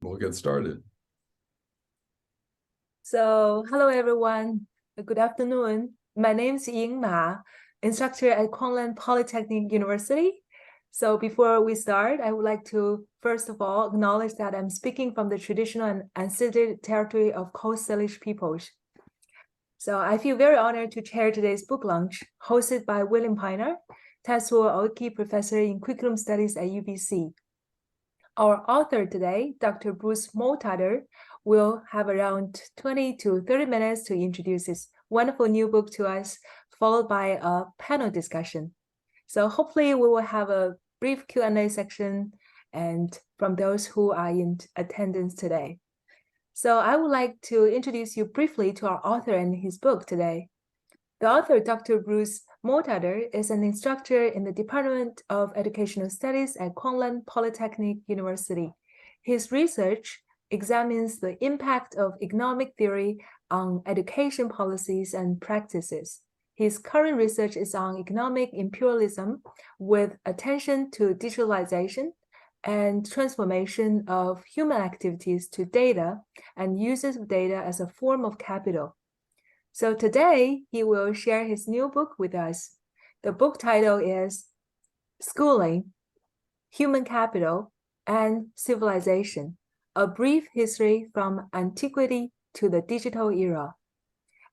We'll get started. So, hello everyone. Good afternoon. My name is Ying Ma, instructor at Kwanglan Polytechnic University. So before we start, I would like to first of all acknowledge that I'm speaking from the traditional and unceded territory of Coast Salish peoples. So I feel very honored to chair today's book launch, hosted by William Piner, Tetsuo Aoki Professor in Curriculum Studies at UBC. Our author today, Dr. Bruce Moghtader, will have around 20 to 30 minutes to introduce his wonderful new book to us, followed by a panel discussion. So hopefully we will have a brief Q&A section and from those who are in attendance today. So I would like to introduce you briefly to our author and his book today. The author, Dr. Bruce Moghtader, is an instructor in the Department of Educational Studies at Kwanglan Polytechnic University. His research examines the impact of economic theory on education policies and practices. His current research is on economic imperialism with attention to digitalization and transformation of human activities to data and uses of data as a form of capital. So today, he will share his new book with us. The book title is Schooling, Human Capital, and Civilization, A Brief History from Antiquity to the Digital Era.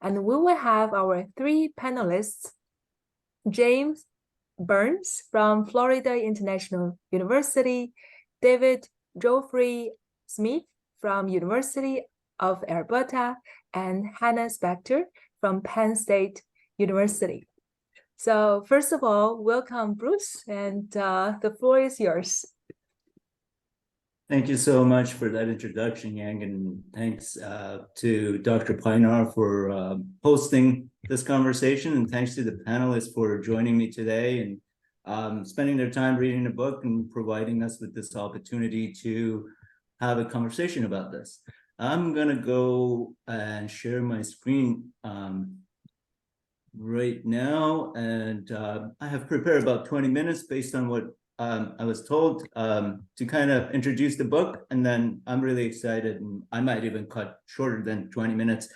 And we will have our three panelists, James Burns from Florida International University, David Geoffrey Smith from University of Alberta, and Hannah Spector from Penn State University. So first of all, welcome, Bruce, and the floor is yours. Thank you so much for that introduction, Yang, and thanks to Dr. Pinar for hosting this conversation, and thanks to the panelists for joining me today and spending their time reading the book and providing us with this opportunity to have a conversation about this. I'm going to go and share my screen right now, and I have prepared about 20 minutes based on what I was told to kind of introduce the book, and then I'm really excited, and I might even cut shorter than 20 minutes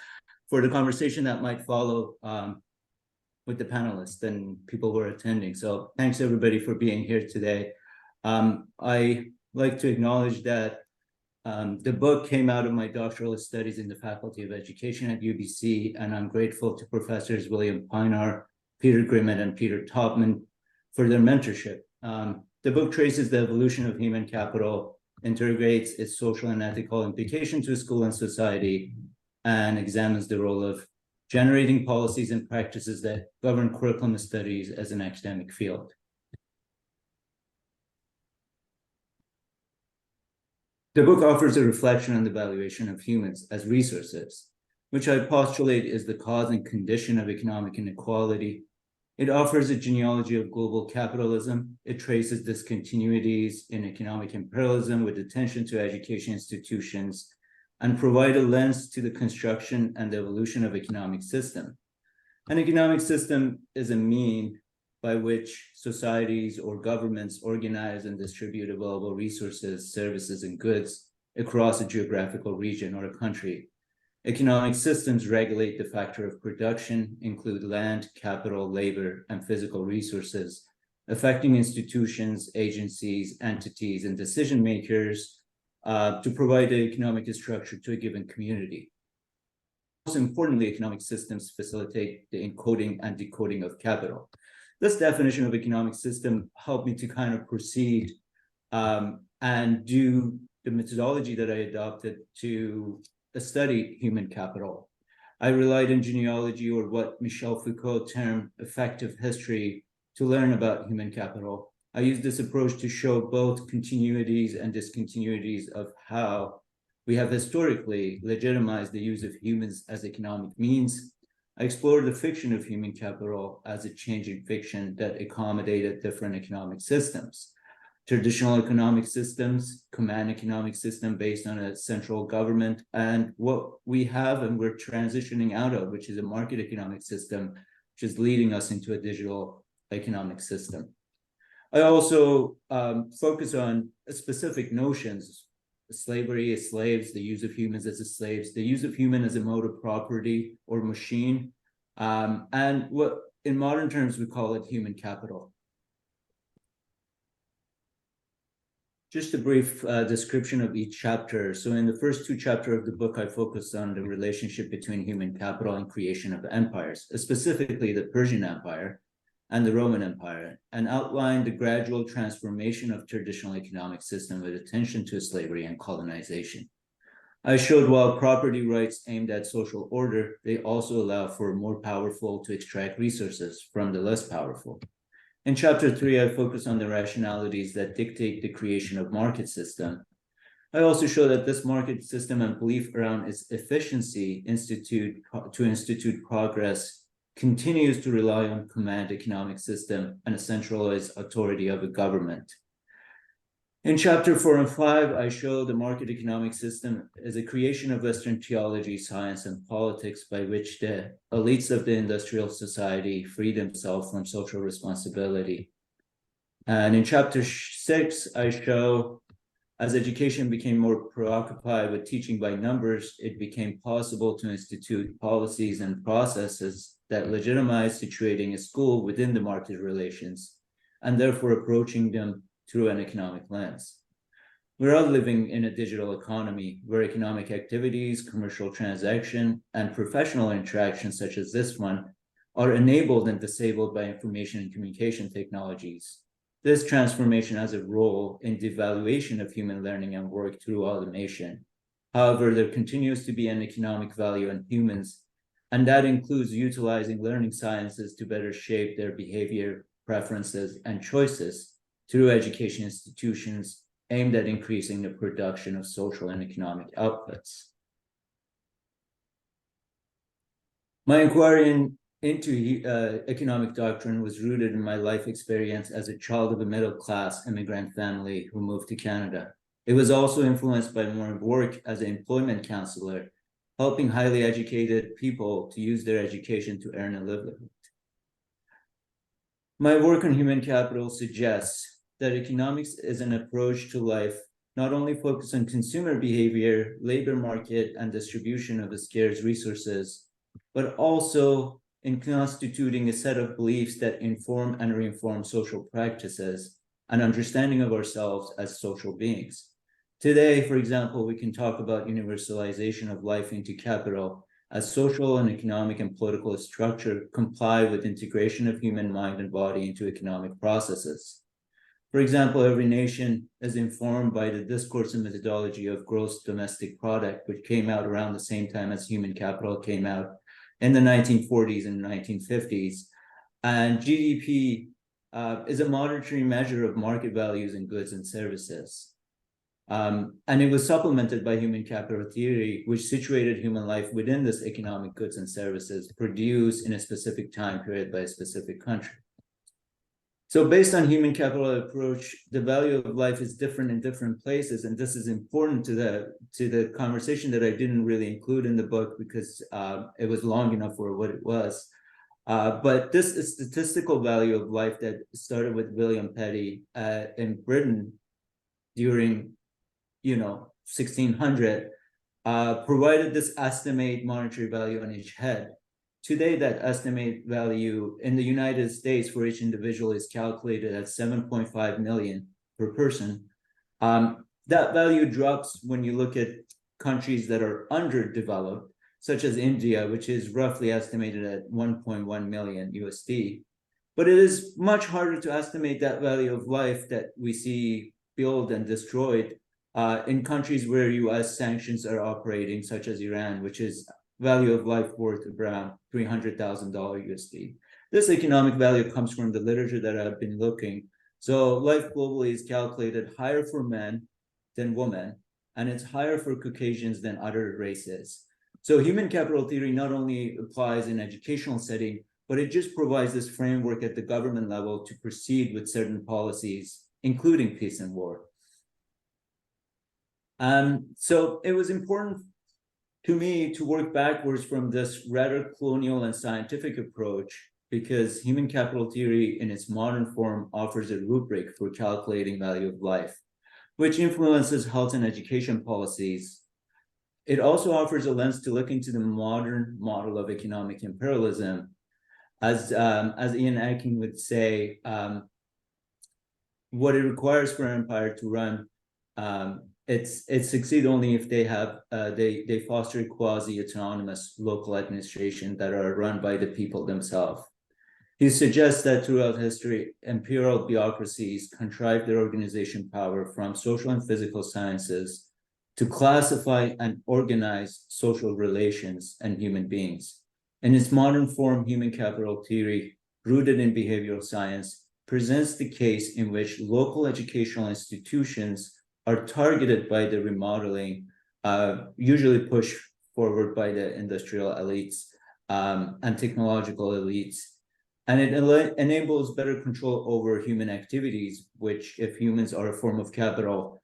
for the conversation that might follow with the panelists and people who are attending. So thanks everybody for being here today. I like to acknowledge that the book came out of my doctoral studies in the Faculty of Education at UBC, and I'm grateful to Professors William Pinar, Peter Grimmett, and Peter Topman for their mentorship. The book traces the evolution of human capital, integrates its social and ethical implications to school and society, and examines the role of generating policies and practices that govern curriculum studies as an academic field. The book offers a reflection on the valuation of humans as resources, which I postulate is the cause and condition of economic inequality. It offers a genealogy of global capitalism. It traces discontinuities in economic imperialism with attention to education institutions, and provide a lens to the construction and the evolution of economic system. An economic system is a mean by which societies or governments organize and distribute available resources, services, and goods across a geographical region or a country. Economic systems regulate the factor of production, include land, capital, labor, and physical resources, affecting institutions, agencies, entities, and decision makers to provide an economic structure to a given community. Most importantly, economic systems facilitate the encoding and decoding of capital. This definition of economic system helped me to kind of proceed and do the methodology that I adopted to study human capital. I relied on genealogy, or what Michel Foucault termed effective history, to learn about human capital. I used this approach to show both continuities and discontinuities of how we have historically legitimized the use of humans as economic means. I explored the fiction of human capital as a changing fiction that accommodated different economic systems. Traditional economic systems, command economic system based on a central government, and what we have and we're transitioning out of, which is a market economic system, which is leading us into a digital economic system. I also focus on specific notions slavery as slaves, the use of humans as slaves, the use of human as a mode of property or machine, and what in modern terms we call it human capital. Just a brief description of each chapter. So in the first two chapters of the book, I focused on the relationship between human capital and creation of empires, specifically the Persian Empire and the Roman Empire, and outlined the gradual transformation of traditional economic system with attention to slavery and colonization. I showed while property rights aimed at social order, they also allow for more powerful to extract resources from the less powerful. In chapter 3, I focus on the rationalities that dictate the creation of market system. I also show that this market system and belief around its efficiency to institute progress continues to rely on command economic system and a centralized authority of a government. In chapter 4 and 5, I show the market economic system as a creation of Western theology, science, and politics by which the elites of the industrial society free themselves from social responsibility. And in chapter 6, I show as education became more preoccupied with teaching by numbers, it became possible to institute policies and processes that legitimize situating a school within the market relations and therefore approaching them through an economic lens. We're all living in a digital economy where economic activities, commercial transaction, and professional interactions such as this one are enabled and disabled by information and communication technologies. This transformation has a role in devaluation of human learning and work through automation. However, there continues to be an economic value in humans, and that includes utilizing learning sciences to better shape their behavior, preferences, and choices through education institutions aimed at increasing the production of social and economic outputs. My inquiry into economic doctrine was rooted in my life experience as a child of a middle-class immigrant family who moved to Canada. It was also influenced by my work as an employment counselor, helping highly educated people to use their education to earn a livelihood. My work on human capital suggests that economics is an approach to life not only focused on consumer behavior, labor market, and distribution of the scarce resources, but also in constituting a set of beliefs that inform and reinform social practices and understanding of ourselves as social beings. Today, for example, we can talk about universalization of life into capital as social and economic and political structure comply with integration of human mind and body into economic processes. For example, every nation is informed by the discourse and methodology of gross domestic product, which came out around the same time as human capital came out in the 1940s and 1950s. And GDP is a monetary measure of market values in goods and services. And it was supplemented by human capital theory, which situated human life within this economic goods and services produced in a specific time period by a specific country. So based on human capital approach, the value of life is different in different places. And this is important to the conversation that I didn't really include in the book because it was long enough for what it was. But this is statistical value of life that started with William Petty in Britain during 1600, provided this estimate monetary value on each head. Today, that estimate value in the United States for each individual is calculated at 7.5 million per person. That value drops when you look at countries that are underdeveloped, such as India, which is roughly estimated at 1.1 million USD. But it is much harder to estimate that value of life that we see built and destroyed in countries where US sanctions are operating, such as Iran, which is value of life worth around $300,000 USD. This economic value comes from the literature that I've been looking. So life globally is calculated higher for men than women, and it's higher for Caucasians than other races. So human capital theory not only applies in educational setting, but it just provides this framework at the government level to proceed with certain policies, including peace and war. So it was important to me to work backwards from this rather colonial and scientific approach because human capital theory in its modern form offers a rubric for calculating value of life. which influences health and education policies. It also offers a lens to look into the modern model of economic imperialism. As Ian Atkin would say, what it requires for an empire to run, it succeeds only if they foster quasi-autonomous local administration that are run by the people themselves. He suggests that throughout history, imperial bureaucracies contrived their organization power from social and physical sciences to classify and organize social relations and human beings. In its modern form, human capital theory, rooted in behavioral science, presents the case in which local educational institutions are targeted by the remodeling, usually pushed forward by the industrial elites and technological elites. And it enables better control over human activities, which if humans are a form of capital,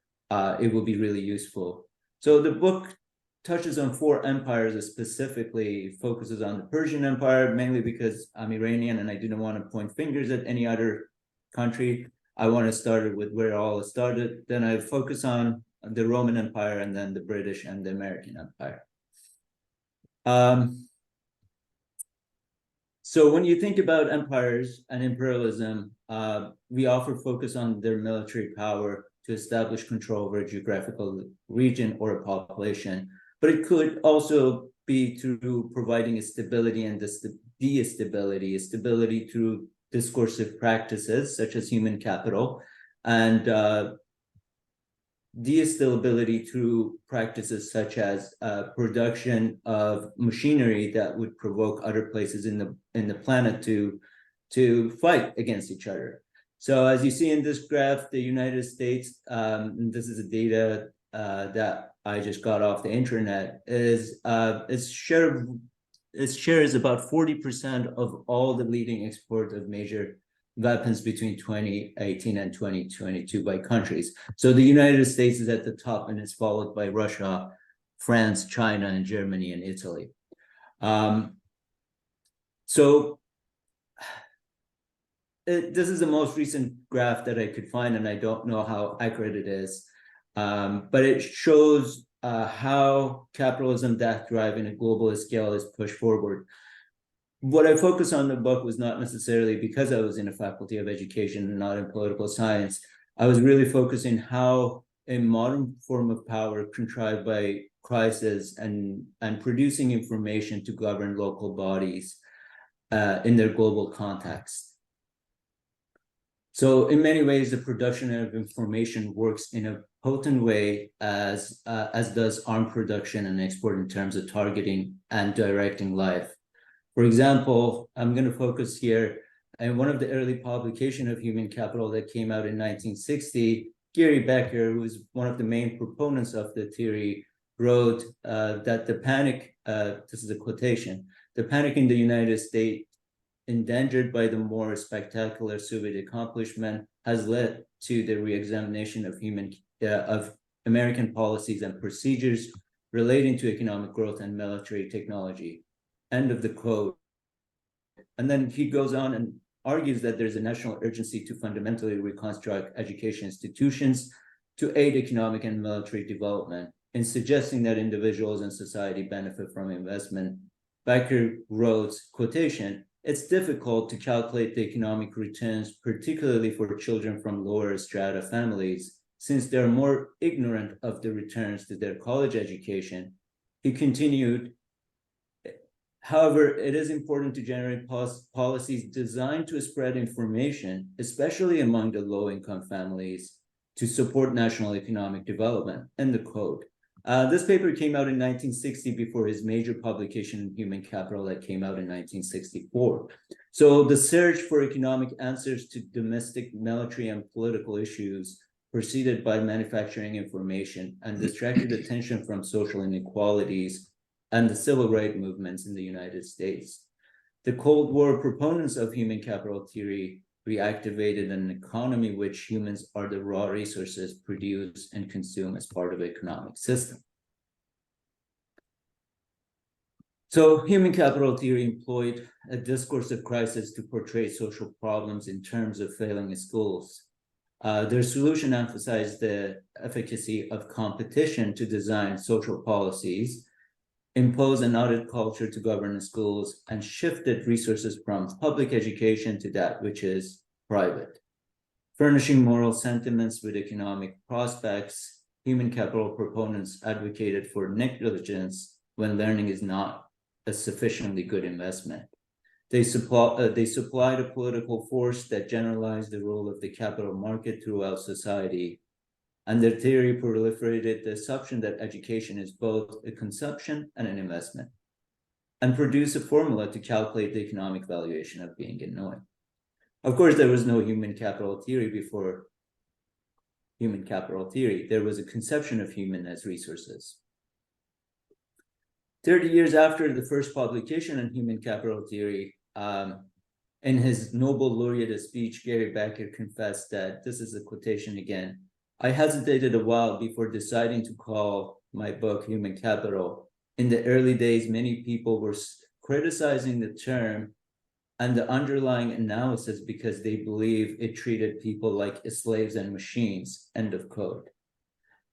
it will be really useful. So the book touches on 4 empires, specifically focuses on the Persian Empire, mainly because I'm Iranian and I didn't want to point fingers at any other country. I want to start with where it all started. Then I focus on the Roman Empire and then the British and the American Empire. So when you think about empires and imperialism, we often focus on their military power to establish control over a geographical region or a population, but it could also be through providing a stability and stability through discursive practices such as human capital, and de-stability through practices such as production of machinery that would provoke other places in the planet to fight against each other. So as you see in this graph, the United States, this is the data that I just got off the internet, its share is about 40% of all the leading export of major weapons between 2018 and 2022 by countries. So the United States is at the top and is followed by Russia, France, China, and Germany and Italy. This is the most recent graph that I could find, and I don't know how accurate it is, but it shows how capitalism, that drive in a global scale, is pushed forward. What I focus on in the book was not necessarily because I was in a faculty of education and not in political science. I was really focusing how a modern form of power contrived by crisis and producing information to govern local bodies in their global context. So in many ways, the production of information works in a potent way as does armed production and export in terms of targeting and directing life. For example, I'm going to focus here on one of the early publications of human capital that came out in 1960. Gary Becker, who is one of the main proponents of the theory, wrote that the panic, this is a quotation, the panic in the United States, endangered by the more spectacular Soviet accomplishment, has led to the re-examination of American policies and procedures relating to economic growth and military technology. End of the quote. And then he goes on and argues that there's a national urgency to fundamentally reconstruct education institutions to aid economic and military development. In suggesting that individuals and society benefit from investment, Becker wrote, quotation, "It's difficult to calculate the economic returns, particularly for children from lower strata families, since they're more ignorant of the returns to their college education." He continued, "However, it is important to generate policies designed to spread information, especially among the low-income families, to support national economic development." End of quote. This paper came out in 1960 before his major publication in Human Capital that came out in 1964. So the search for economic answers to domestic, military, and political issues proceeded by manufacturing information and distracted attention from social inequalities and the civil rights movements in the United States. The Cold War proponents of human capital theory reactivated an economy which humans are the raw resources produced and consumed as part of the economic system. So human capital theory employed a discourse of crisis to portray social problems in terms of failing schools, Their solution emphasized the efficacy of competition to design social policies, impose an audit culture to govern schools, and shifted resources from public education to that which is private. Furnishing moral sentiments with economic prospects, human capital proponents advocated for negligence when learning is not a sufficiently good investment. They supplied a political force that generalized the role of the capital market throughout society, and their theory proliferated the assumption that education is both a consumption and an investment, and produced a formula to calculate the economic valuation of being and knowing. Of course, there was no human capital theory before human capital theory. There was a conception of human as resources. 30 years after the first publication on human capital theory, in his Nobel laureate speech, Gary Becker confessed that, this is a quotation again, "I hesitated a while before deciding to call my book Human Capital. In the early days, many people were criticizing the term and the underlying analysis because they believe it treated people like slaves and machines," end of quote.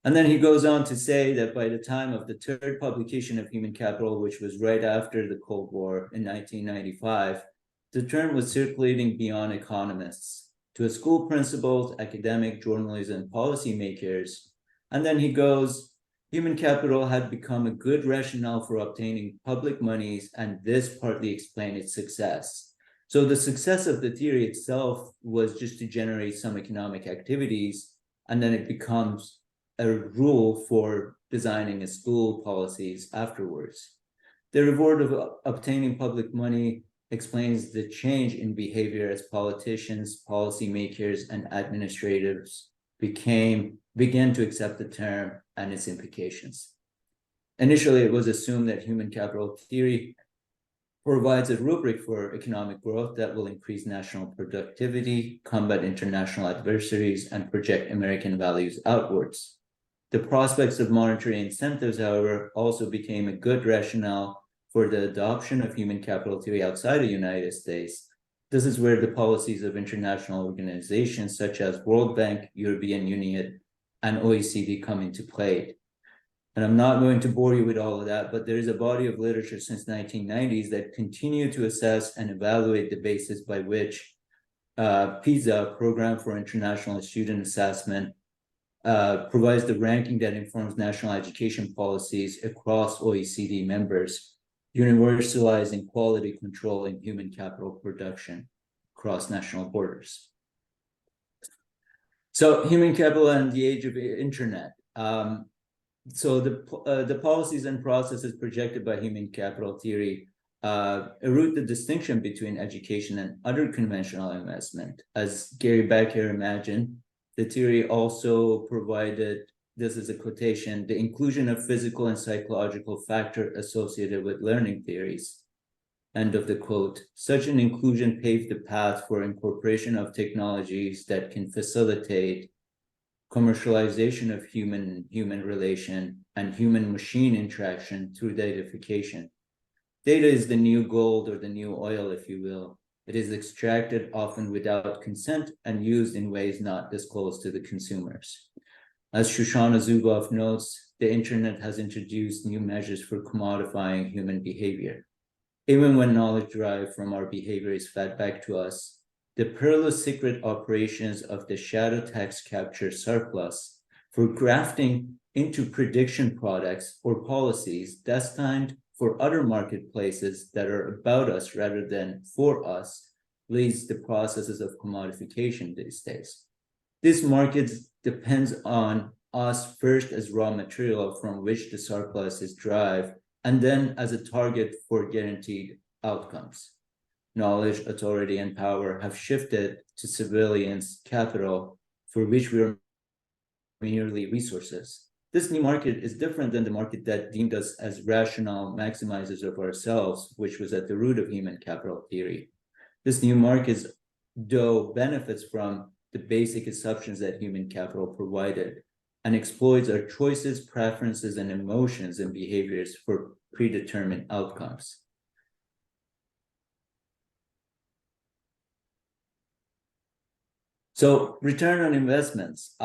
And then he goes on to say that by the time of the third publication of Human Capital, which was right after the Cold War in 1995, the term was circulating beyond economists to school principals, academic, journalists, and policymakers. And then he goes, human capital had become a good rationale for obtaining public monies, and this partly explained its success. So the success of the theory itself was just to generate some economic activities, and then it becomes a rule for designing a school policies afterwards. The reward of obtaining public money explains the change in behavior as politicians, policymakers, and administrators began to accept the term and its implications. Initially, it was assumed that human capital theory provides a rubric for economic growth that will increase national productivity, combat international adversaries, and project American values outwards. The prospects of monetary incentives, however, also became a good rationale for the adoption of human capital theory outside the United States. This is where the policies of international organizations such as World Bank, European Union, and OECD come into play. And I'm not going to bore you with all of that, but there is a body of literature since 1990s that continue to assess and evaluate the basis by which PISA, Program for International Student Assessment, provides the ranking that informs national education policies across OECD members, universalizing quality control in human capital production across national borders. So human capital and the age of the internet. So the policies and processes projected by human capital theory erude the distinction between education and other conventional investment. As Gary Becker imagined, the theory also provided, this is a quotation, the inclusion of physical and psychological factor associated with learning theories, end of the quote. Such an inclusion paved the path for incorporation of technologies that can facilitate commercialization of human relation and human-machine interaction through datafication. Data is the new gold or the new oil, if you will. It is extracted often without consent and used in ways not disclosed to the consumers. As Shoshana Zuboff notes, the internet has introduced new measures for commodifying human behavior. Even when knowledge derived from our behavior is fed back to us, the perilous secret operations of the shadow text capture surplus for grafting into prediction products or policies destined for other marketplaces that are about us rather than for us leads the processes of commodification these days. This market depends on us first as raw material from which the surplus is derived, and then as a target for guaranteed outcomes. Knowledge, authority, and power have shifted to civilians' capital, for which we are merely resources. This new market is different than the market that deemed us as rational maximizers of ourselves, which was at the root of human capital theory. This new market, though, benefits from the basic assumptions that human capital provided and exploits our choices, preferences, and emotions and behaviors for predetermined outcomes. So return on investments.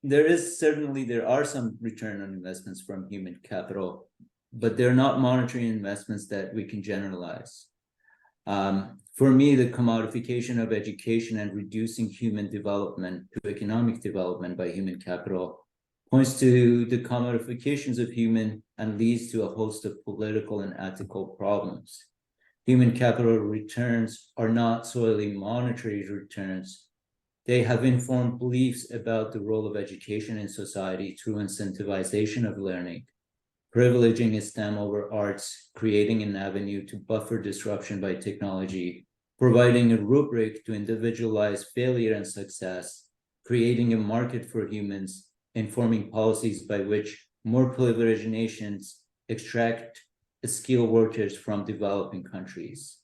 There are some return on investments from human capital, but they're not monetary investments that we can generalize. For me, the commodification of education and reducing human development to economic development by human capital points to the commodifications of human and leads to a host of political and ethical problems. Human capital returns are not solely monetary returns. They have informed beliefs about the role of education in society through incentivization of learning, privileging STEM over arts, creating an avenue to buffer disruption by technology, providing a rubric to individualize failure and success, creating a market for humans, informing policies by which more privileged nations extract skilled workers from developing countries.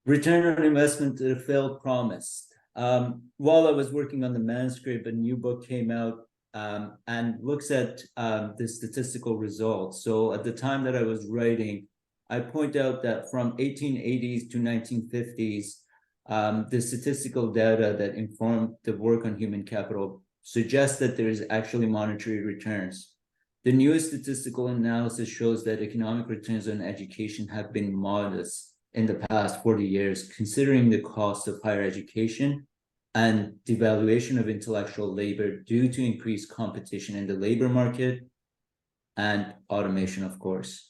Return on investment to the failed promise. While I was working on the manuscript, a new book came out and looks at the statistical results. So at the time that I was writing, I point out that from 1880s to 1950s, the statistical data that informed the work on human capital suggests that there is actually monetary returns. The newest statistical analysis shows that economic returns on education have been modest in the past 40 years, considering the cost of higher education and devaluation of intellectual labor due to increased competition in the labor market and automation, of course.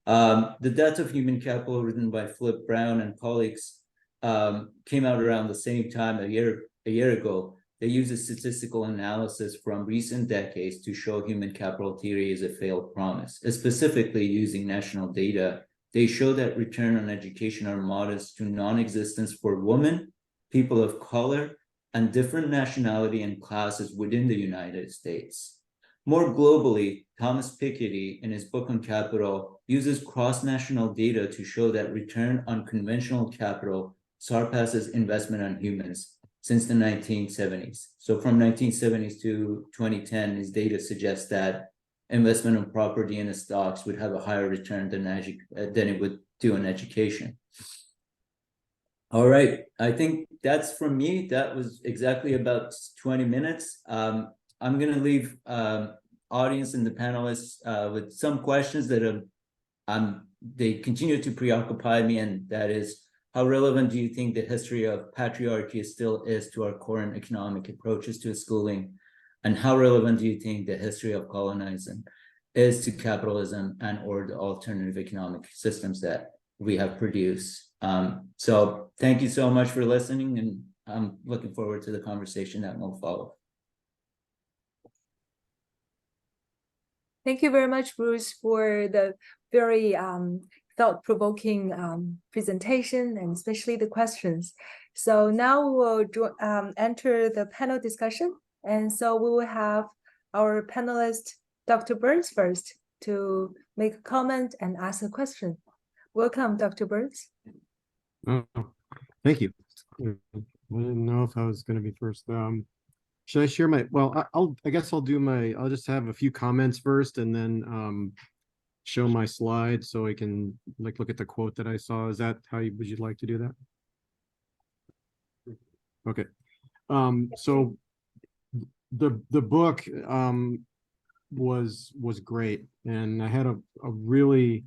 The Death of Human Capital, written by Philip Brown and colleagues, came out around the same time a year ago. They use a statistical analysis from recent decades to show human capital theory is a failed promise. Specifically using national data, they show that return on education are modest to non-existence for women, people of color, and different nationality and classes within the United States. More globally, Thomas Piketty, in his book on capital, uses cross-national data to show that return on conventional capital surpasses investment on humans since the 1970s. So from 1970s to 2010, his data suggests that investment in property and stocks would have a higher return than it would do in education. All right, I think that's from me. That was exactly about 20 minutes. I'm going to leave audience and the panelists with some questions that they continue to preoccupy me, and that is, how relevant do you think the history of patriarchy still is to our current economic approaches to schooling? And how relevant do you think the history of colonizing is to capitalism and or the alternative economic systems that we have produced? So thank you so much for listening, and I'm looking forward to the conversation that will follow. Thank you very much, Bruce, for the very thought-provoking presentation, and especially the questions. So now we'll enter the panel discussion. And so we will have our panelist, Dr. Burns, first to make a comment and ask a question. Welcome, Dr. Burns. Oh, thank you. I didn't know if I was going to be first. Should I share my, well, I guess I'll just have a few comments first and then show my slides so I can look at the quote that I saw. Is that how would you like to do that? Okay. So the book was great, and I had a really,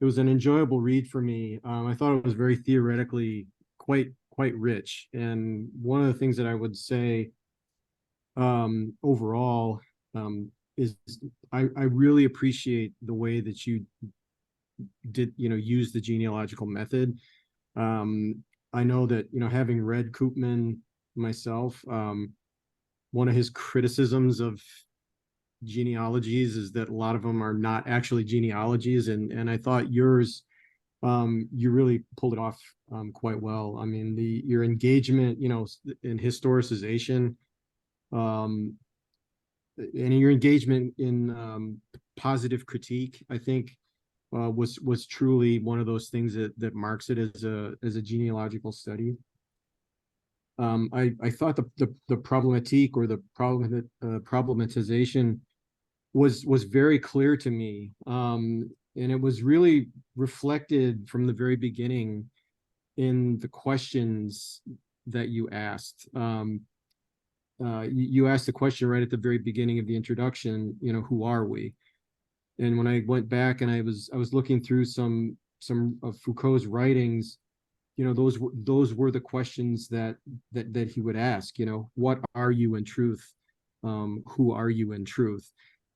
it was an enjoyable read for me. I thought it was very theoretically quite rich, and one of the things that I would say overall is I really appreciate the way that you did use the genealogical method. I know that having read Koopman myself, one of his criticisms of genealogies is that a lot of them are not actually genealogies, and I thought yours, you really pulled it off quite well. I mean, your engagement in historicization, and your engagement in positive critique, I think was truly one of those things that marks it as a genealogical study. I thought the problematique or the problematization was very clear to me, and it was really reflected from the very beginning in the questions that you asked. You asked the question right at the very beginning of the introduction, who are we? And when I went back and I was looking through some of Foucault's writings, those were the questions that he would ask. What are you in truth? Who are you in truth?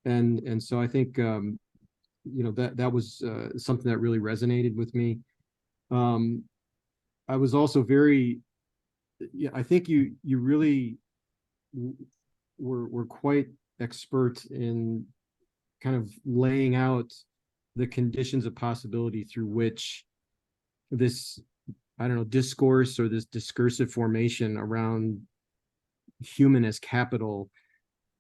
And so I think that was something that really resonated with me. I was also I think you really were quite expert in kind of laying out the conditions of possibility through which this, I don't know, discourse or this discursive formation around human as capital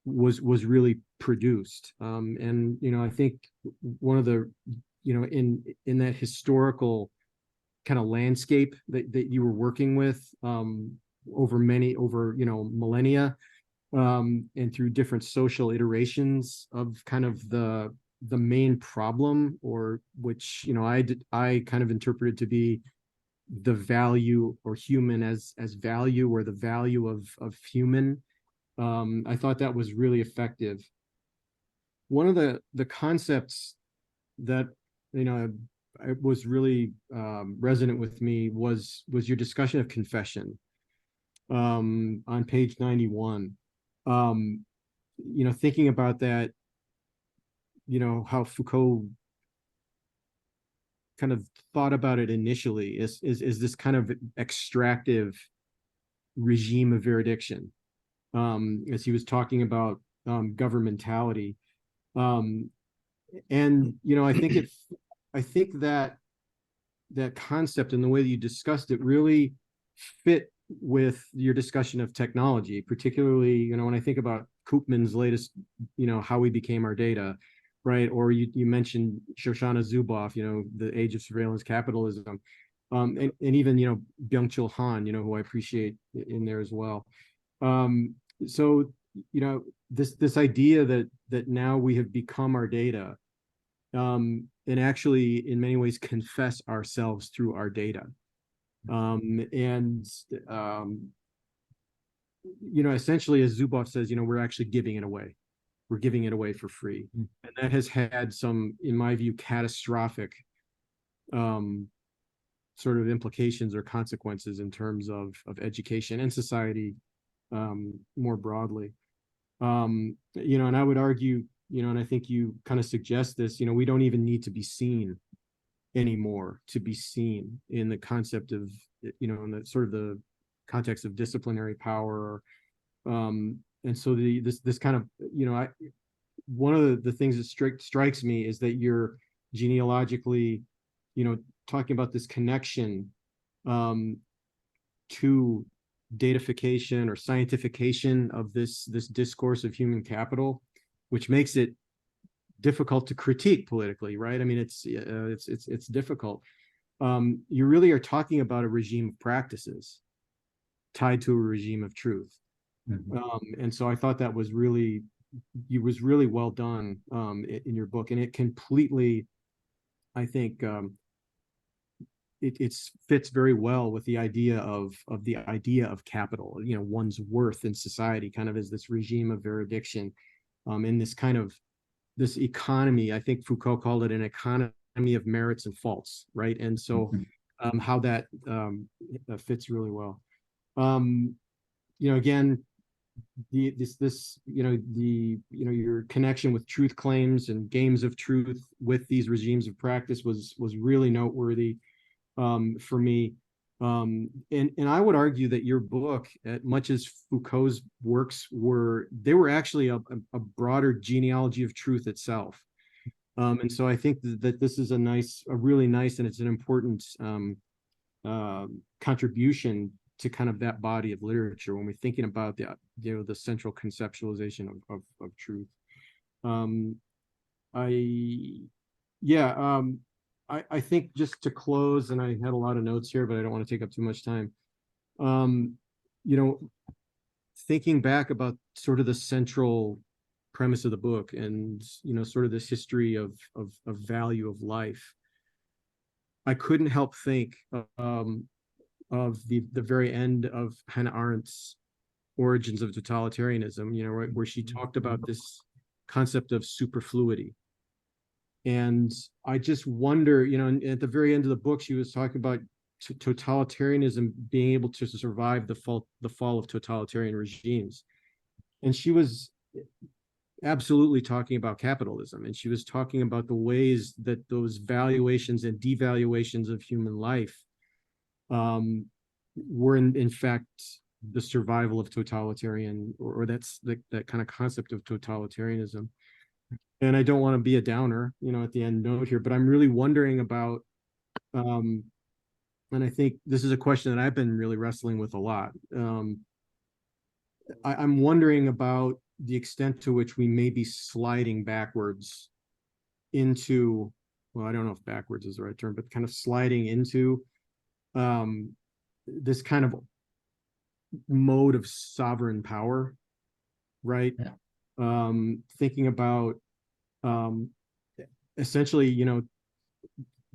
was really produced. And I think one of the, in that historical kind of landscape that you were working with over millennia, and through different social iterations of kind of the main problem, or which I kind of interpreted to be the value, or human as value, or the value of human. I thought that was really effective. One of the concepts that was really resonant with me was your discussion of confession on page 91. Thinking about that, how Foucault kind of thought about it initially is this kind of extractive regime of veridiction, as he was talking about governmentality. And I think that concept and the way that you discussed it really fit with your discussion of technology, particularly, when I think about Koopman's latest, How We Became Our Data, right? Or you mentioned Shoshana Zuboff, The Age of Surveillance Capitalism, and even, Byung-Chul Han, who I appreciate in there as well. So, this idea that now we have become our data, and actually in many ways confess ourselves through our data. Essentially, as Zuboff says, we're actually giving it away. We're giving it away for free. And that has had some, in my view, catastrophic sort of implications or consequences in terms of education and society more broadly. And I would argue, and I think you kind of suggest this, we don't even need to be seen anymore to be seen in the concept of, in the sort of the context of disciplinary power. And so this kind of, one of the things that strikes me is that you're genealogically, talking about this connection to datafication or scientification of this discourse of human capital, which makes it difficult to critique politically, right? I mean, it's difficult. You really are talking about a regime of practices tied to a regime of truth. Mm-hmm. And so I thought that was really well done in your book, and it completely, I think, it fits very well with the idea of capital, one's worth in society, kind of as this regime of veridiction, in this kind of this economy. I think Foucault called it an economy of merits and faults, right? And so how that fits really well. Again, your connection with truth claims and games of truth with these regimes of practice was really noteworthy for me. And I would argue that your book, as much as Foucault's works were actually a broader genealogy of truth itself. And so I think that this is a really nice, and it's an important contribution to kind of that body of literature when we're thinking about the central conceptualization of truth. I think, just to close, and I had a lot of notes here, but I don't want to take up too much time. Thinking back about sort of the central premise of the book, and sort of this history of value of life, I couldn't help think the very end of Hannah Arendt's Origins of Totalitarianism, you know, where she talked about this concept of superfluity. And I just wonder, you know, at the very end of the book, she was talking about totalitarianism being able to survive the fall of totalitarian regimes. And she was absolutely talking about capitalism. And she was talking about the ways that those valuations and devaluations of human life were in fact the survival of totalitarian, or that's that kind of concept of totalitarianism. And I don't want to be a downer, you know, at the end note here, but I'm really wondering about, and I think this is a question that I've been really wrestling with a lot. I'm wondering about the extent to which we may be sliding backwards into, well, I don't know if backwards is the right term, but kind of sliding into this kind of mode of sovereign power, right? Yeah. Thinking about essentially, you know,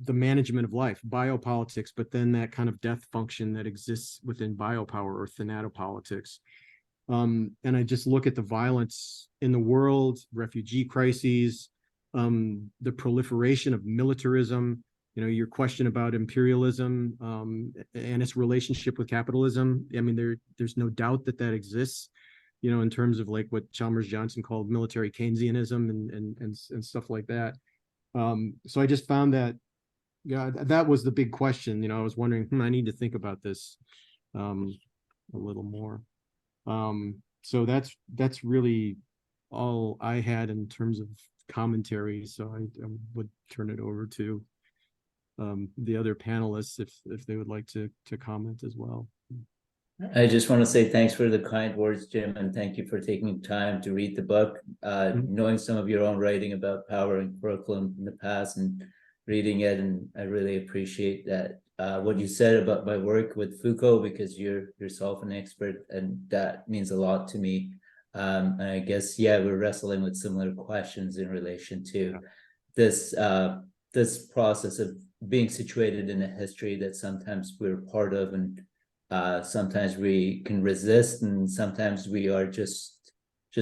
the management of life, biopolitics, but then that kind of death function that exists within biopower or thanatopolitics. And I just look at the violence in the world, refugee crises, the proliferation of militarism, you know, your question about imperialism and its relationship with capitalism. I mean, there's no doubt that exists, you know, in terms of like what Chalmers Johnson called military Keynesianism and stuff like that. So I just found that, yeah, that was the big question. You know, I was wondering, I need to think about this a little more. So that's really all I had in terms of commentary. So I would turn it over to the other panelists if they would like to comment as well. I just want to say thanks for the kind words, Jim, and thank you for taking time to read the book. Knowing some of your own writing about power and curriculum in the past and reading it, and I really appreciate that. What you said about my work with Foucault, because you're yourself an expert, and that means a lot to me. And I guess, yeah, we're wrestling with similar questions in relation to this process of being situated in a history that sometimes we're part of, and sometimes we can resist, and sometimes we are just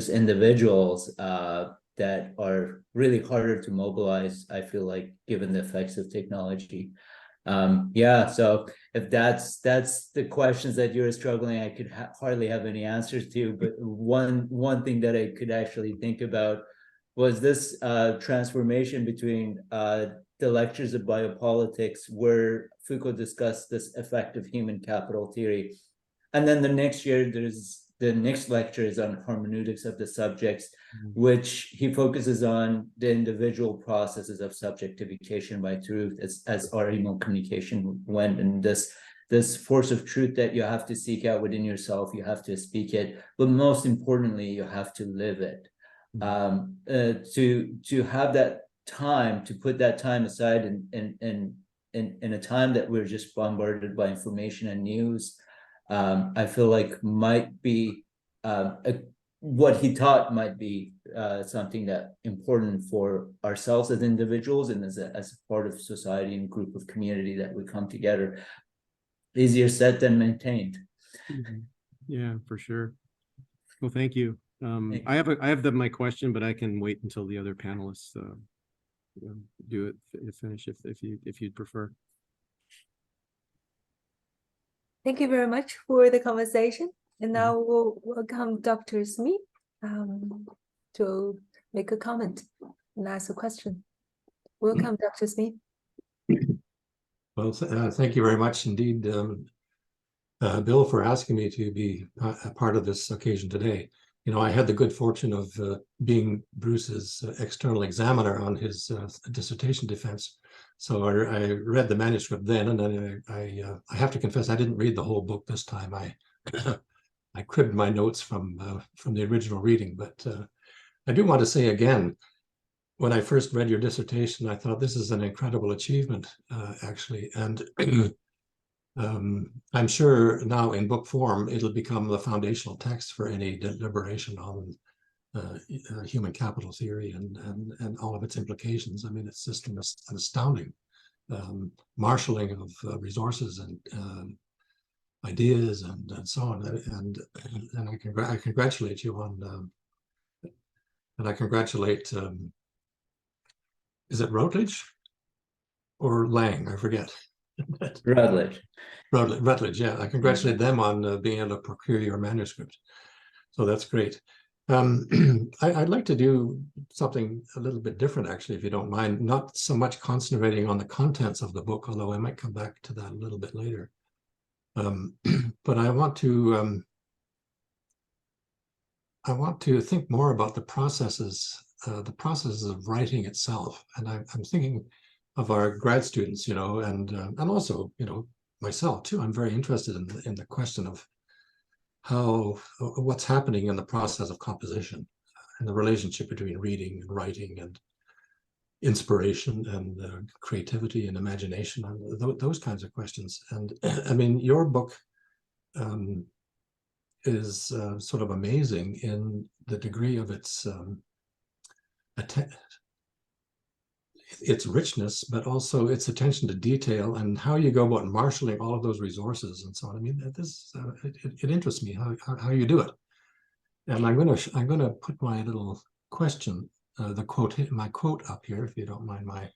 individuals that are really harder to mobilize, I feel like, given the effects of technology. Yeah, so if that's the questions that you're struggling, I could hardly have any answers to, but one thing that I could actually think about was this transformation between the lectures of biopolitics, where Foucault discussed this effective human capital theory. And then the next year, the next lecture is on hermeneutics of the subjects, which he focuses on the individual processes of subjectification by truth, as our email communication went, and this force of truth that you have to seek out within yourself, you have to speak it, but most importantly, you have to live it. To have that time, to put that time aside in a time that we're just bombarded by information and news, I feel like might be what he taught might be something that important for ourselves as individuals and as a part of society and group of community that we come together. Easier said than maintained. Yeah, for sure. Well, thank you. I have my question, but I can wait until the other panelists do it, finish if you'd prefer. Thank you very much for the conversation. And now we'll welcome Dr. Smith to make a comment and ask a question. Welcome, Dr. Smith. Well, thank you very much indeed, Bill, for asking me to be a part of this occasion today. You know, I had the good fortune of being Bruce's external examiner on his dissertation defense. So I read the manuscript then, and then I have to confess I didn't read the whole book this time. I cribbed my notes from the original reading, but I do want to say again, when I first read your dissertation, I thought this is an incredible achievement, actually, and I'm sure now in book form it'll become the foundational text for any deliberation on human capital theory and all of its implications. I mean, it's just an astounding marshaling of resources and ideas and so on. And I congratulate you on, and I congratulate, is it Routledge or Lang? I forget. Routledge. Routledge, yeah. I congratulate them on being able to procure your manuscript. So that's great. I'd like to do something a little bit different, actually, if you don't mind. Not so much concentrating on the contents of the book, although I might come back to that a little bit later. But I want to think more about the processes of writing itself. And I'm thinking of our grad students, and also, myself too. I'm very interested in the question of what's happening in the process of composition and the relationship between reading and writing and inspiration and creativity and imagination and those kinds of questions. And I mean, your book is sort of amazing in the degree of its richness, but also its attention to detail and how you go about marshaling all of those resources and so on. I mean, it interests me how you do it. And I'm gonna put my little question, my quote up here, if you don't mind if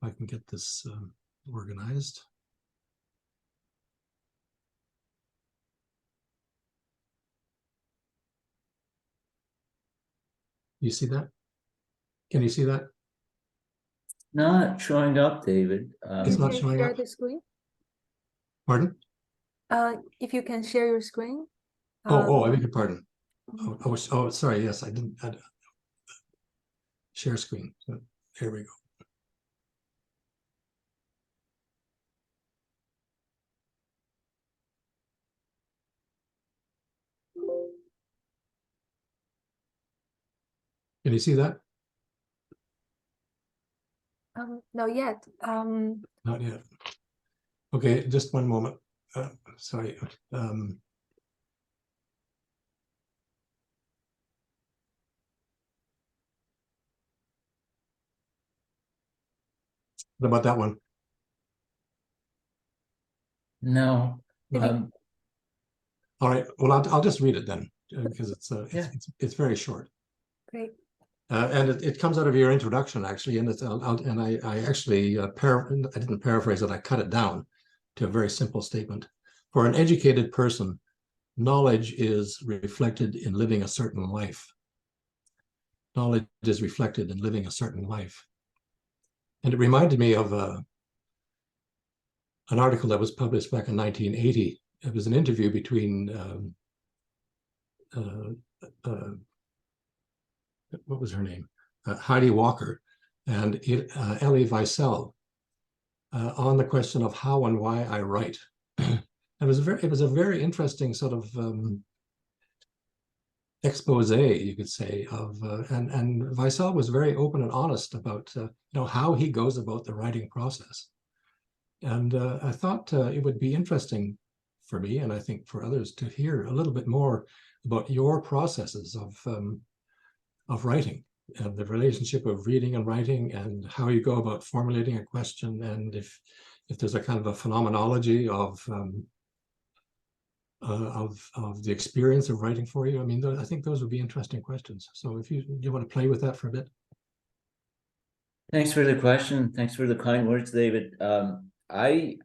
I can get this organized. You see that? Can you see that? Not showing up, David. It's not Can you showing share up. the screen? Pardon? If you can share your screen. I beg your pardon. Oh, sorry. Yes, I didn't. Share screen. So here we go. Can you see that? Not yet. Not yet. Okay, just one moment. Sorry. What about that one? No. All right. Well, I'll just read it then, because it's very short. Great. And it comes out of your introduction, actually, and I actually I didn't paraphrase it. I cut it down to a very simple statement. For an educated person, knowledge is reflected in living a certain life. Knowledge is reflected in living a certain life. And it reminded me of an article that was published back in 1980. It was an interview between what was her name? Heidi Walker and Elie Wiesel on the question of how and why I write. It was a very interesting sort of expose, you could say, of and Wiesel was very open and honest about how he goes about the writing process. And I thought it would be interesting for me, and I think for others, to hear a little bit more about your processes of writing, and the relationship of reading and writing, and how you go about formulating a question, and if there's a kind of a phenomenology of the experience of writing for you. I mean, I think those would be interesting questions. So if you want to play with that for a bit. Thanks for the question. Thanks for the kind words, David. I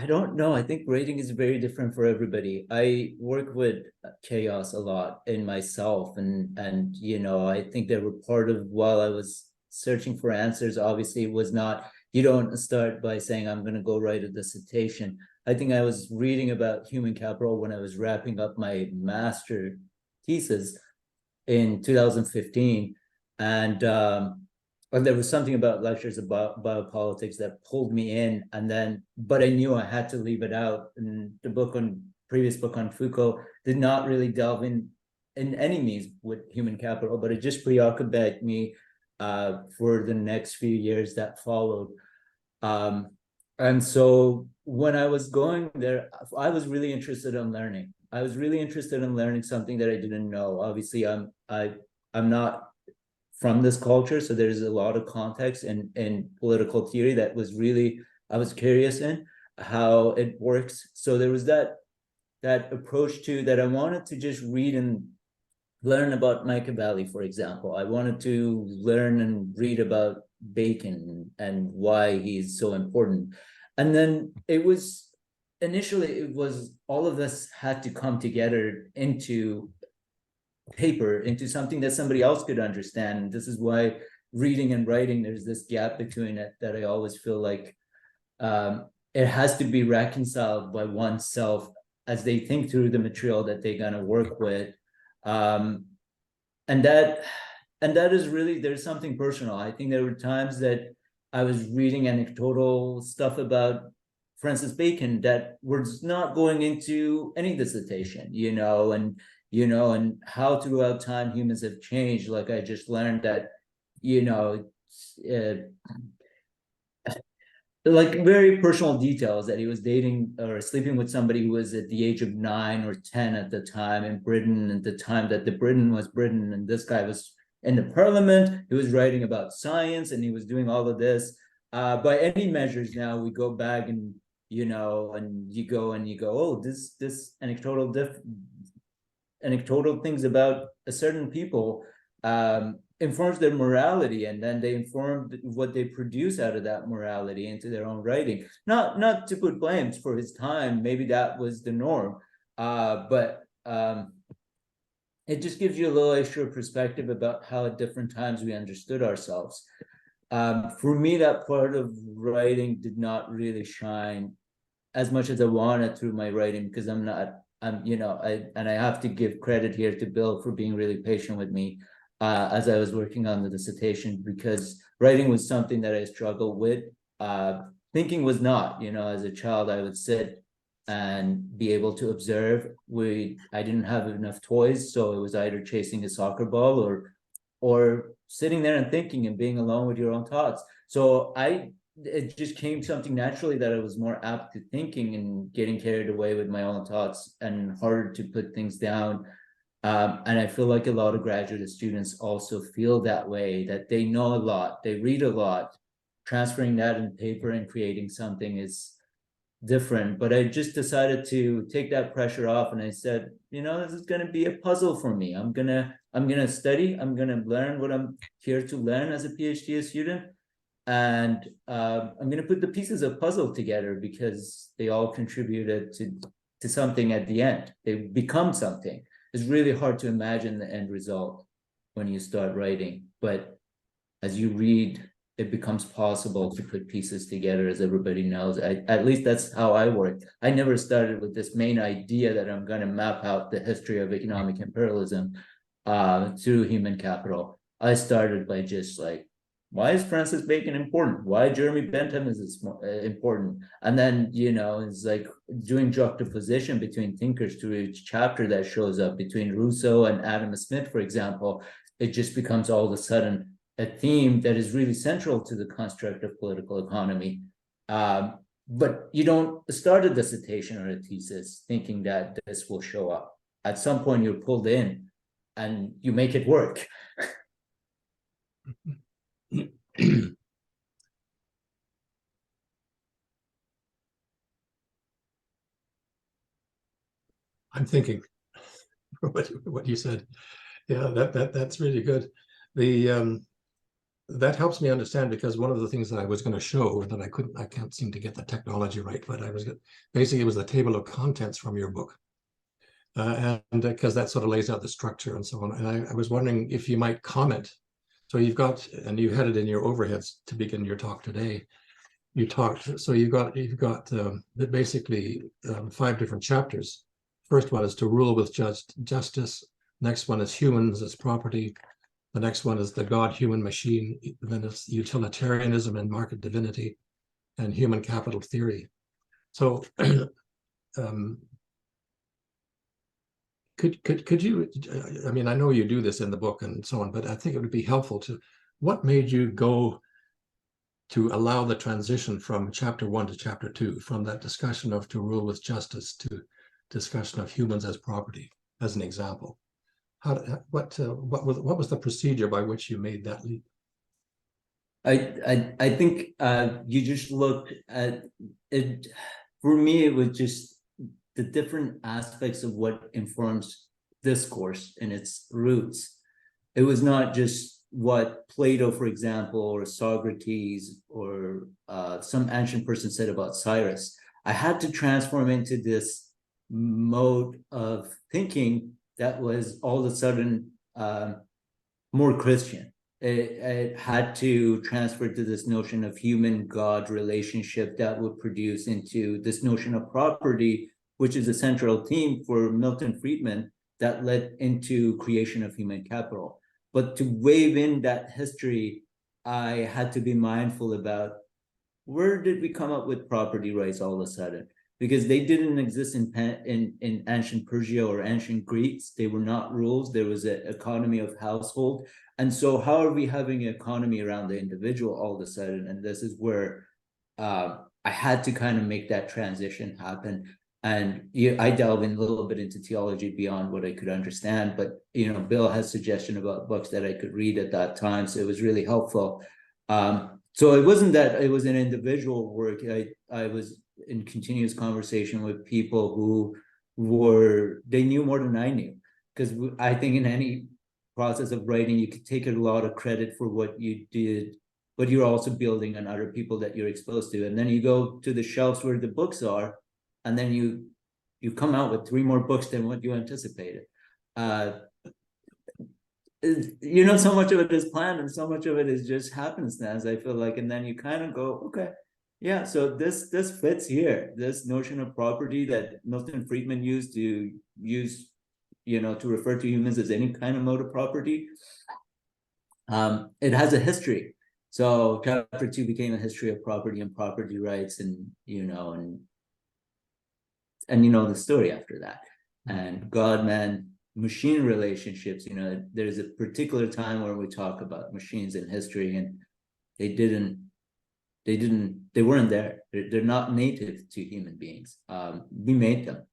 don't know. I think writing is very different for everybody. I work with chaos a lot in myself, and I think they were part of, while I was searching for answers, obviously it was not, you don't start by saying I'm going to go write a dissertation. I think I was reading about human capital when I was wrapping up my master thesis in 2015, and there was something about lectures about biopolitics that pulled me in, but I knew I had to leave it out. And the previous book on Foucault did not really delve in any means with human capital, but it just preoccupied me for the next few years that followed. And so when I was going there, I was really interested in learning. I was really interested in learning something that I didn't know. Obviously, I'm not from this culture, so there's a lot of context in political theory that was really, I was curious in. how it works. So there was that approach to that. I wanted to just read and learn about Machiavelli, for example. I wanted to learn and read about Bacon and why he's so important. And then initially it was all of this had to come together into paper, into something that somebody else could understand. This is why reading and writing, there's this gap between it that I always feel like it has to be reconciled by oneself as they think through the material that they're going to work with. And that is really, there's something personal. I think there were times that I was reading anecdotal stuff about Francis Bacon that was not going into any dissertation, and how throughout time humans have changed. Like I just learned that, like very personal details, that he was dating or sleeping with somebody who was at the age of 9 or 10 at the time in Britain, at the time that the Britain was Britain, and this guy was in the parliament. He was writing about science, and he was doing all of this. By any measures now, we go back and and you go, oh, this anecdotal things about a certain people informs their morality, and then they inform what they produce out of that morality into their own writing. Not to put blames for his time, maybe that was the norm, but it just gives you a little extra perspective about how at different times we understood ourselves. For me, that part of writing did not really shine as much as I wanted through my writing, because I have to give credit here to Bill for being really patient with me as I was working on the dissertation, because writing was something that I struggled with. Thinking was not, as a child, I would sit and be able to observe. I didn't have enough toys, so it was either chasing a soccer ball or sitting there and thinking and being alone with your own thoughts. So it just came something naturally that I was more apt to thinking and getting carried away with my own thoughts and harder to put things down. And I feel like a lot of graduate students also feel that way, that they know a lot, they read a lot, transferring that in paper and creating something is different. But I just decided to take that pressure off, and I said, this is going to be a puzzle for me. I'm gonna study, I'm gonna learn what I'm here to learn as a PhD student, and I'm going to put the pieces of puzzle together, because they all contributed to something at the end. They become something. It's really hard to imagine the end result when you start writing, but as you read, it becomes possible to put pieces together, as everybody knows. At least that's how I worked. I never started with this main idea that I'm going to map out the history of economic imperialism through human capital. I started by just like, why is Francis Bacon important? Why Jeremy Bentham is important? And then, it's like doing juxtaposition between thinkers through each chapter that shows up, between Rousseau and Adam Smith, for example. It just becomes all of a sudden a theme that is really central to the construct of political economy. But you don't start a dissertation or a thesis thinking that this will show up. At some point, you're pulled in and you make it work. I'm thinking what you said. Yeah, that's really good. That helps me understand, because one of the things that I was going to show that I can't seem to get the technology right, but basically it was the table of contents from your book, and because that sort of lays out the structure and so on. And I was wondering if you might comment. So you've got, and you had it in your overheads to begin your talk today. You've got basically 5 different chapters. First one is to rule with justice. Next one is humans as property. The next one is the God-human machine. Then it's utilitarianism and market divinity, and human capital theory. So could you, I mean, I know you do this in the book and so on, but I think it would be helpful what made you go to allow the transition from chapter 1 to chapter 2, from that discussion of to rule with justice to discussion of humans as property, as an example? What was the procedure by which you made that leap? I think you just looked at it. for me, it was just the different aspects of what informs discourse and its roots. It was not just what Plato, for example, or Socrates, or some ancient person said about Cyrus. I had to transform into this mode of thinking that was all of a sudden more Christian. It had to transfer to this notion of human-God relationship that would produce into this notion of property, which is a central theme for Milton Friedman that led into creation of human capital. But to wave in that history, I had to be mindful about where did we come up with property rights all of a sudden? Because they didn't exist in ancient Persia or ancient Greeks. They were not rules. There was an economy of household. And so how are we having an economy around the individual all of a sudden? And this is where I had to kind of make that transition happen. And I delve in a little bit into theology beyond what I could understand. But, Bill has suggestion about books that I could read at that time. So it was really helpful. So it wasn't that it was an individual work. I was in continuous conversation with people who they knew more than I knew. Because I think in any process of writing, you could take a lot of credit for what you did, but you're also building on other people that you're exposed to. And then you go to the shelves where the books are, and then you come out with 3 more books than what you anticipated. So much of it is planned and so much of it is just happenstance, I feel like. And then you kind of go, okay, yeah, so this fits here. This notion of property that Milton Friedman used to refer to humans as any kind of mode of property. It has a history. So chapter 2 became a history of property and property rights, and the story after that. And God-man machine relationships, there's a particular time where we talk about machines in history, and they weren't there. They're not native to human beings. We made them,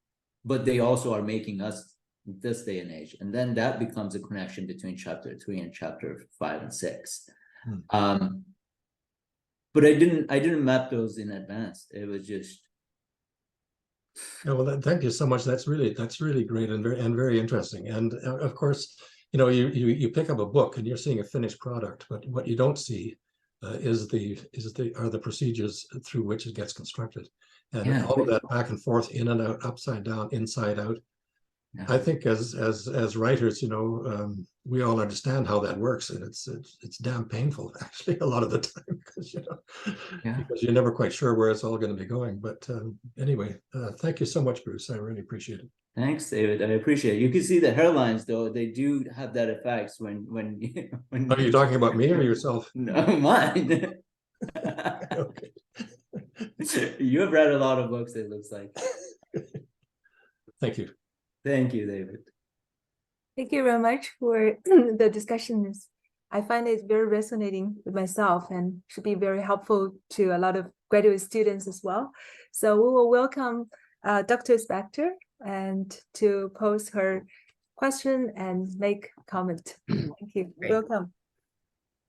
but they also are making us this day and age. And then that becomes a connection between chapter 3 and chapter 5 and 6. But I didn't map those in advance. It was just. Yeah, well, thank you so much. That's really great and very interesting. And of course, you pick up a book and you're seeing a finished product, but what you don't see are the procedures through which it gets constructed, and all of that back and forth, in and out, upside down, inside out. Yeah. I think as writers, we all understand how that works, and it's damn painful actually a lot of the time, because because you're never quite sure where it's all going to be going. But anyway, thank you so much, Bruce. I really appreciate it. Thanks, David. I appreciate it. You can see the hairlines, though. They do have that effect when. Are you talking about me or yourself? No, mine. Okay. You have read a lot of books, it looks like. Thank you. Thank you, David. Thank you very much for the discussions. I find it very resonating with myself and should be very helpful to a lot of graduate students as well. So we will welcome Dr. Spector and to pose her question and make comment. Thank you. Great. Welcome.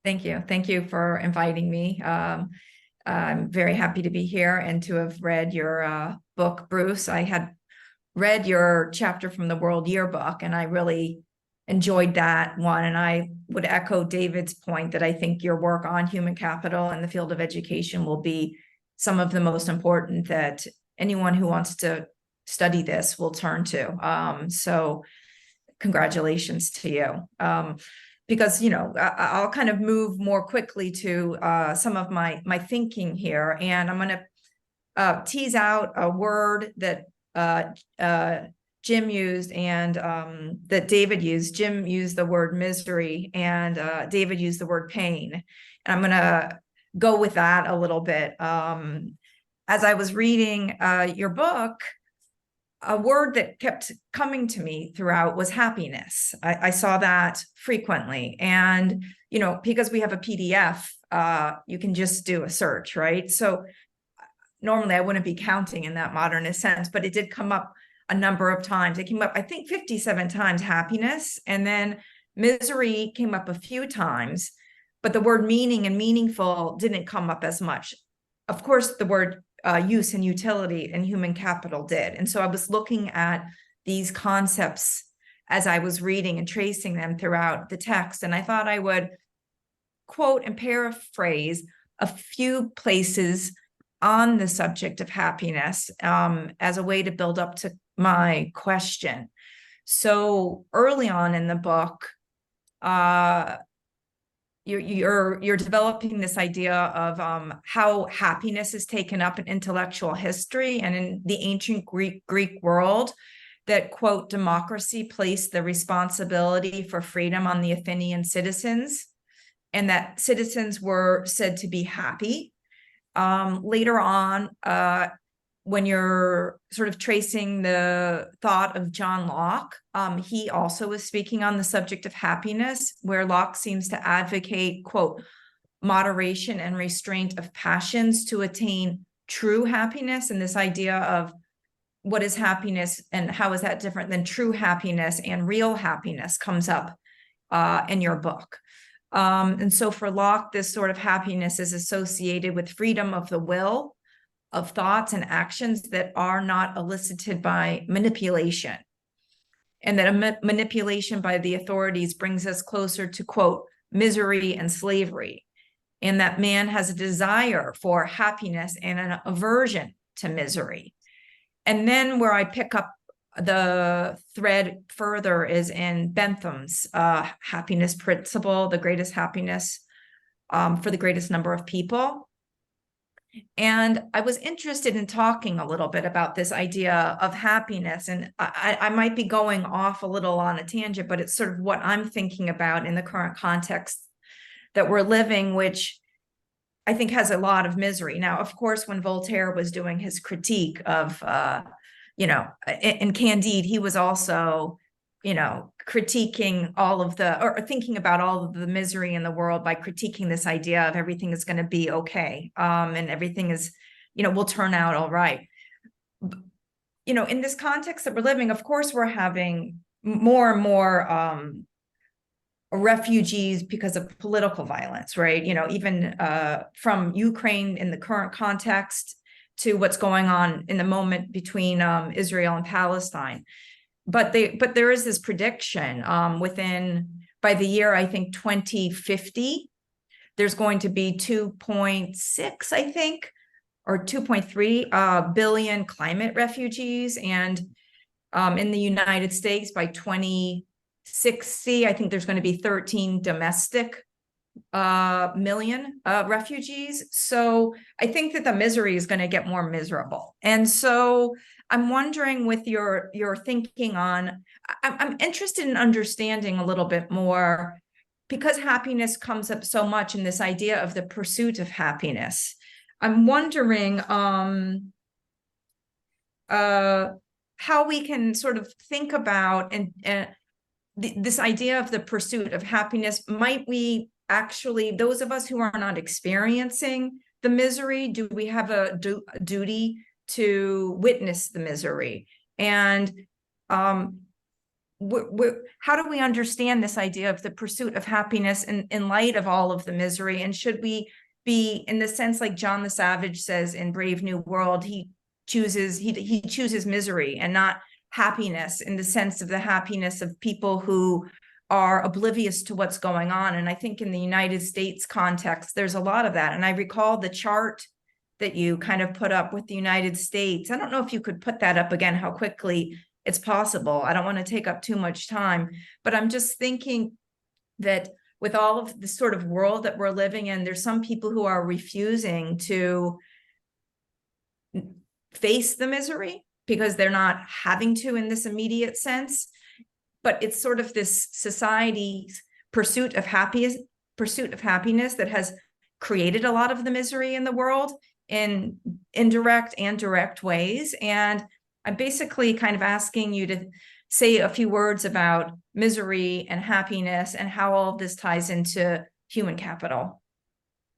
Thank you. Thank you for inviting me. I'm very happy to be here and to have read your book, Bruce. I had read your chapter from the World Yearbook, and I really enjoyed that one. And I would echo David's point that I think your work on human capital in the field of education will be some of the most important that anyone who wants to study this will turn to. So congratulations to you. Because, I'll kind of move more quickly to some of my thinking here. And I'm going to tease out a word that Jim used and that David used. Jim used the word misery and David used the word pain. And I'm going to go with that a little bit. As I was reading your book, a word that kept coming to me throughout was happiness. I saw that frequently. And, because we have a PDF, you can just do a search, right? So normally I wouldn't be counting in that modernist sense, but it did come up a number of times. It came up, I think, 57 times, happiness, and then misery came up a few times, but the word meaning and meaningful didn't come up as much. Of course, the word use and utility and human capital did. And so I was looking at these concepts as I was reading and tracing them throughout the text. And I thought I would quote and paraphrase a few places on the subject of happiness as a way to build up to my question. So early on in the book, you're developing this idea of how happiness is taken up in intellectual history and in the ancient Greek world, that, quote, democracy placed the responsibility for freedom on the Athenian citizens, and that citizens were said to be happy. Later on, when you're sort of tracing the thought of John Locke, he also was speaking on the subject of happiness, where Locke seems to advocate, quote, moderation and restraint of passions to attain true happiness. And this idea of what is happiness and how is that different than true happiness and real happiness comes up in your book. And so for Locke, this sort of happiness is associated with freedom of the will, of thoughts and actions that are not elicited by manipulation. And that a manipulation by the authorities brings us closer to, quote, misery and slavery. And that man has a desire for happiness and an aversion to misery. And then where I pick up the thread further is in Bentham's happiness principle, the greatest happiness for the greatest number of people. And I was interested in talking a little bit about this idea of happiness. And I might be going off a little on a tangent, but it's sort of what I'm thinking about in the current context that we're living, which I think has a lot of misery. Now, of course, when Voltaire was doing his critique of, in Candide, he was also, critiquing all of or thinking about all of the misery in the world by critiquing this idea of everything is going to be okay. And everything is, will turn out all right. In this context that we're living, of course, we're having more and more refugees because of political violence, right? Even from Ukraine in the current context to what's going on in the moment between Israel and Palestine. But there is this prediction by the year, I think 2050, there's going to be 2.6, I think, or 2.3 billion climate refugees. And in the United States by 2060, I think there's going to be 13 domestic million refugees. So I think that the misery is going to get more miserable. And so I'm wondering, with your thinking on, I'm interested in understanding a little bit more, because happiness comes up so much in this idea of the pursuit of happiness. I'm wondering how we can sort of think about this idea of the pursuit of happiness. Might we actually, those of us who are not experiencing the misery, do we have a duty to witness the misery? And how do we understand this idea of the pursuit of happiness in light of all of the misery? And should we be, in the sense like John the Savage says in Brave New World, he chooses misery and not happiness, in the sense of the happiness of people who are oblivious to what's going on. And I think in the United States context, there's a lot of that. And I recall the chart that you kind of put up with the United States. I don't know if you could put that up again, how quickly it's possible. I don't want to take up too much time, but I'm just thinking that with all of the sort of world that we're living in, there's some people who are refusing to face the misery because they're not having to in this immediate sense. But it's sort of this society's pursuit of happiness that has created a lot of the misery in the world in indirect and direct ways. And I'm basically kind of asking you to say a few words about misery and happiness and how all of this ties into human capital.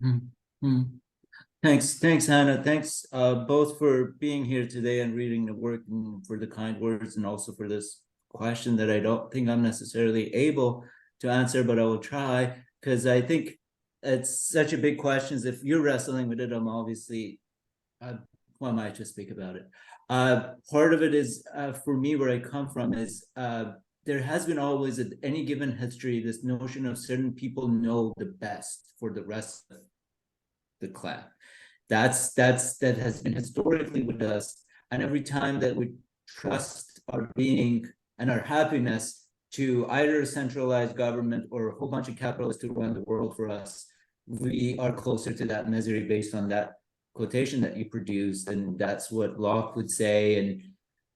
Mm-hmm. Thanks, Hannah. Thanks both for being here today and reading the work, and for the kind words, and also for this question that I don't think I'm necessarily able to answer, but I will try, because I think it's such a big question. If you're wrestling with it, I'm obviously who am I to speak about it? Part of it is, for me, where I come from is, there has been always at any given history, this notion of certain people know the best for the rest of the clan. That has been historically with us. And every time that we trust our being and our happiness to either a centralized government or a whole bunch of capitalists to run the world for us, we are closer to that misery based on that quotation that you produced. And that's what Locke would say.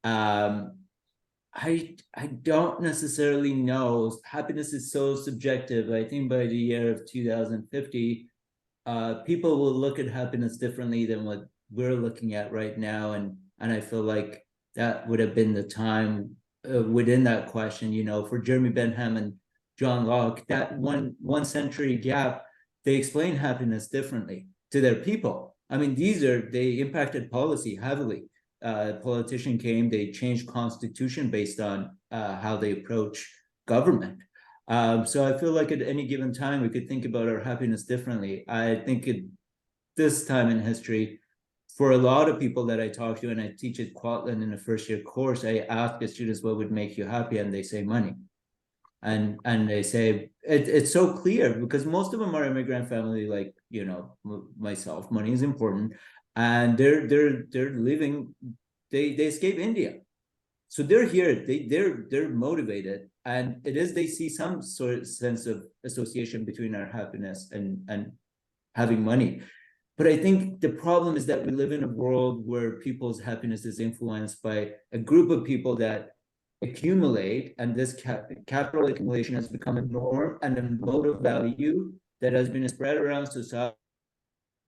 And I don't necessarily know. Happiness is so subjective. I think by the year of 2050, people will look at happiness differently than what we're looking at right now. And I feel like that would have been the time within that question, you know, for Jeremy Bentham and John Locke, that one century gap, they explain happiness differently to their people. I mean, they impacted policy heavily. Politician came, they changed constitution based on how they approach government. So I feel like at any given time, we could think about our happiness differently. I think at this time in history, for a lot of people that I talk to, and I teach at Kwantlen in a first year course, I ask the students, what would make you happy? And they say money. And they say, it's so clear because most of them are immigrant family, like, you know, myself, money is important. And they're living, they escape India. So they're here, they're motivated. And they see some sort of sense of association between our happiness and having money. But I think the problem is that we live in a world where people's happiness is influenced by a group of people that accumulate, and this capital accumulation has become a norm and a mode of value that has been spread around society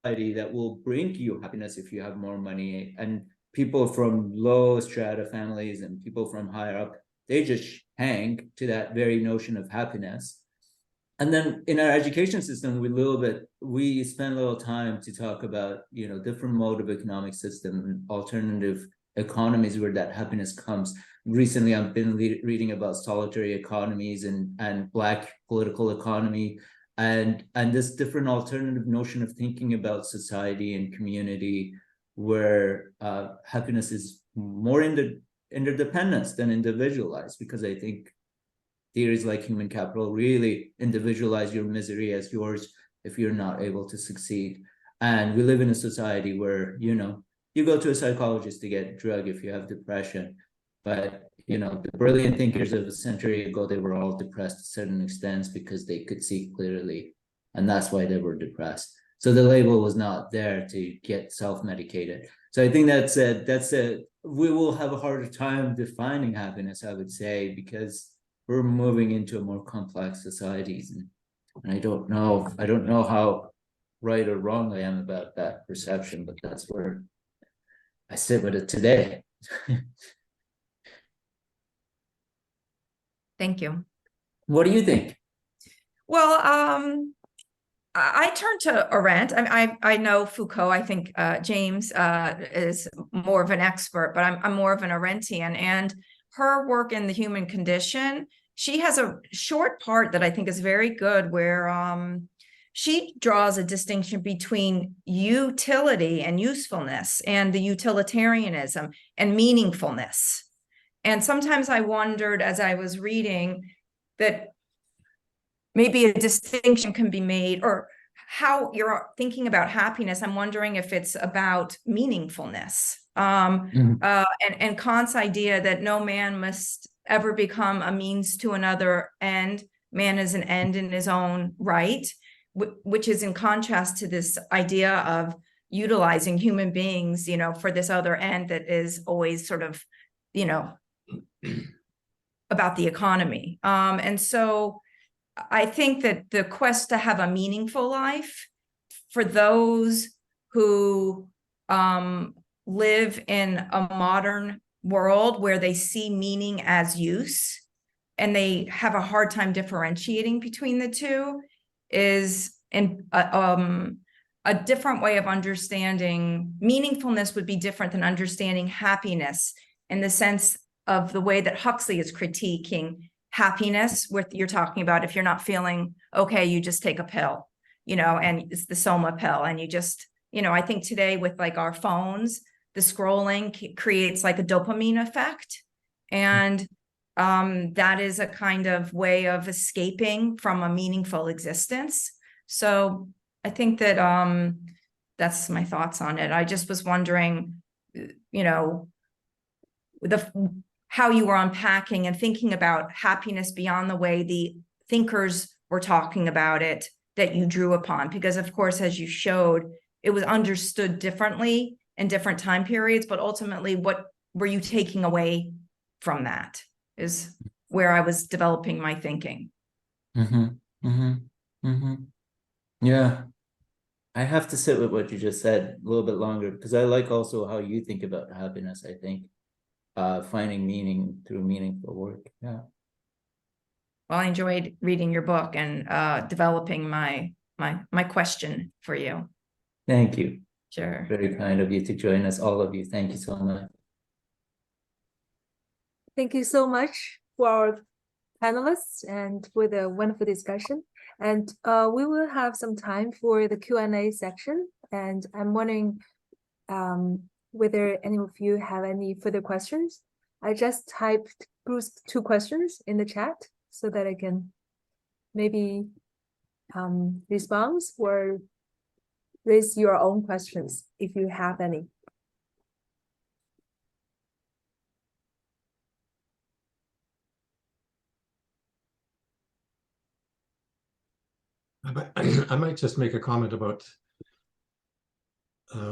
that will bring you happiness if you have more money. And people from low strata families and people from higher up, they just hang to that very notion of happiness. And then in our education system, we spend a little time to talk about, you know, different mode of economic system and alternative economies where that happiness comes. Recently, I've been reading about solitary economies and Black political economy and this different alternative notion of thinking about society and community where happiness is more interdependence than individualized, because I think theories like human capital really individualize your misery as yours if you're not able to succeed. And we live in a society where, you know, you go to a psychologist to get a drug if you have depression. But, you know, the brilliant thinkers of a century ago, they were all depressed to certain extents because they could see clearly. And that's why they were depressed. So the label was not there to get self-medicated. So I think we will have a harder time defining happiness, I would say, because we're moving into a more complex societies. And I don't know how right or wrong I am about that perception, but that's where I sit with it today. Thank you. What do you think? Well, I turn to Arendt. I know Foucault. I think James is more of an expert, but I'm more of an Arendtian. And her work in The Human Condition, she has a short part that I think is very good where she draws a distinction between utility and usefulness and the utilitarianism and meaningfulness. And sometimes I wondered as I was reading that maybe a distinction can be made, or how you're thinking about happiness. I'm wondering if it's about meaningfulness. And Kant's idea that no man must ever become a means to another end. Man is an end in his own right, which is in contrast to this idea of utilizing human beings, you know, for this other end that is always sort of, you know, about the economy. And so I think that the quest to have a meaningful life for those who live in a modern world where they see meaning as use and they have a hard time differentiating between the two is a different way of understanding. Meaningfulness would be different than understanding happiness in the sense of the way that Huxley is critiquing happiness, where you're talking about if you're not feeling okay, you just take a pill, you know, and it's the Soma pill. And you just, you know, I think today with like our phones, the scrolling creates like a dopamine effect. And that is a kind of way of escaping from a meaningful existence. So I think that that's my thoughts on it. I just was wondering, you know, how you were unpacking and thinking about happiness beyond the way the thinkers were talking about it that you drew upon. Because of course, as you showed, it was understood differently in different time periods, but ultimately, what were you taking away from that is where I was developing my thinking. Yeah. I have to sit with what you just said a little bit longer, because I like also how you think about happiness, I think. Finding meaning through meaningful work. Yeah. Well, I enjoyed reading your book and developing my question for you. Thank you. Sure. Very kind of you to join us, all of you. Thank you so much. Thank you so much for our panelists and for the wonderful discussion. And we will have some time for the Q&A section. And I'm wondering whether any of you have any further questions. I just typed Bruce 2 questions in the chat so that I can maybe respond or raise your own questions if you have any. I might just make a comment about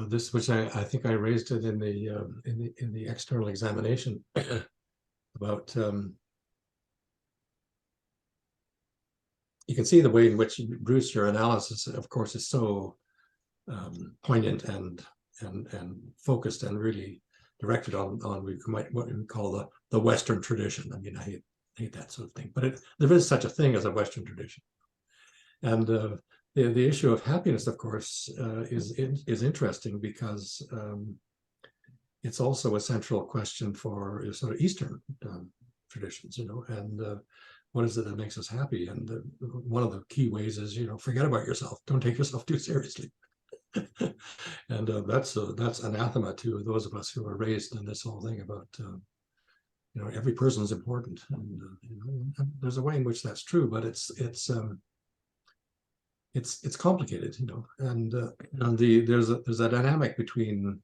this, which I think I raised it in the external examination about you can see the way in which, Bruce, your analysis, of course, is so poignant and focused and really directed on what we call the Western tradition. I mean, I hate that sort of thing, but there is such a thing as a Western tradition. And the issue of happiness, of course, is interesting because it's also a central question for sort of Eastern traditions, and what is it that makes us happy? And one of the key ways is, forget about yourself. Don't take yourself too seriously. And that's anathema to those of us who are raised in this whole thing about every person is important, and there's a way in which that's true, but it's complicated, and there's a dynamic between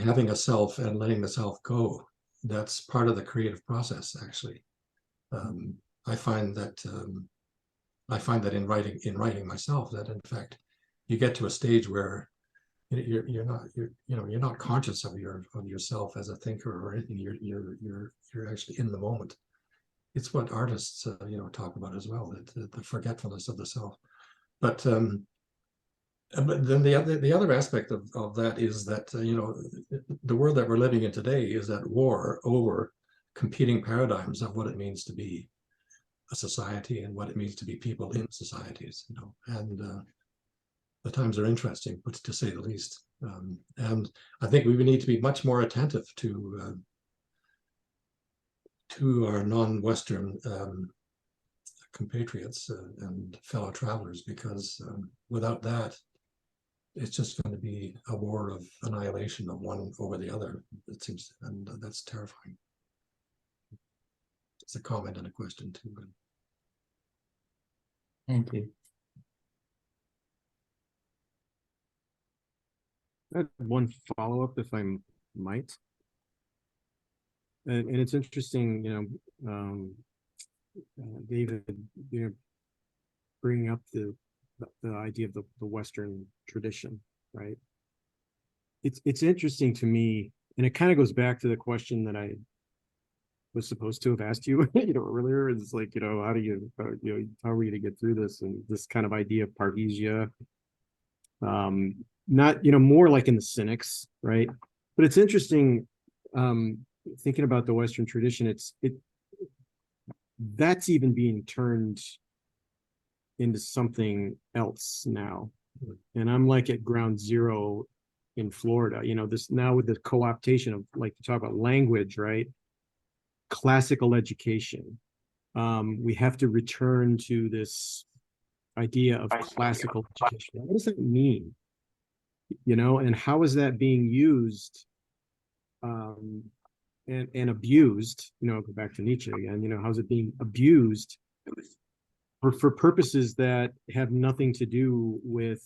having a self and letting the self go. That's part of the creative process, actually. I find that in writing myself, that in fact you get to a stage where you're not conscious of yourself as a thinker or anything. You're actually in the moment. It's what artists talk about as well, the forgetfulness of the self. But then the other aspect of that is that the world that we're living in today is at war over competing paradigms of what it means to be a society and what it means to be people in societies, and the times are interesting, but to say the least. And I think we need to be much more attentive to our non-Western compatriots and fellow travelers, because without that, it's just going to be a war of annihilation of one over the other, it seems, and that's terrifying. It's a comment and a question too. Thank you. I had one follow-up, if I might. And it's interesting, David, bringing up the idea of the Western tradition, right? It's interesting to me, and it kind of goes back to the question that I was supposed to have asked you, earlier. It's like, how do you, how are we going to get through this? And this kind of idea of parrhesia, not, more like in the cynics, right? But it's interesting, thinking about the Western tradition, that's even being turned into something else now. And I'm like at ground zero in Florida, this now with the co-optation of, like, you talk about language, right? Classical education. We have to return to this idea of classical education. What does that mean? and how is that being used and abused, go back to Nietzsche again, how's it being abused for purposes that have nothing to do with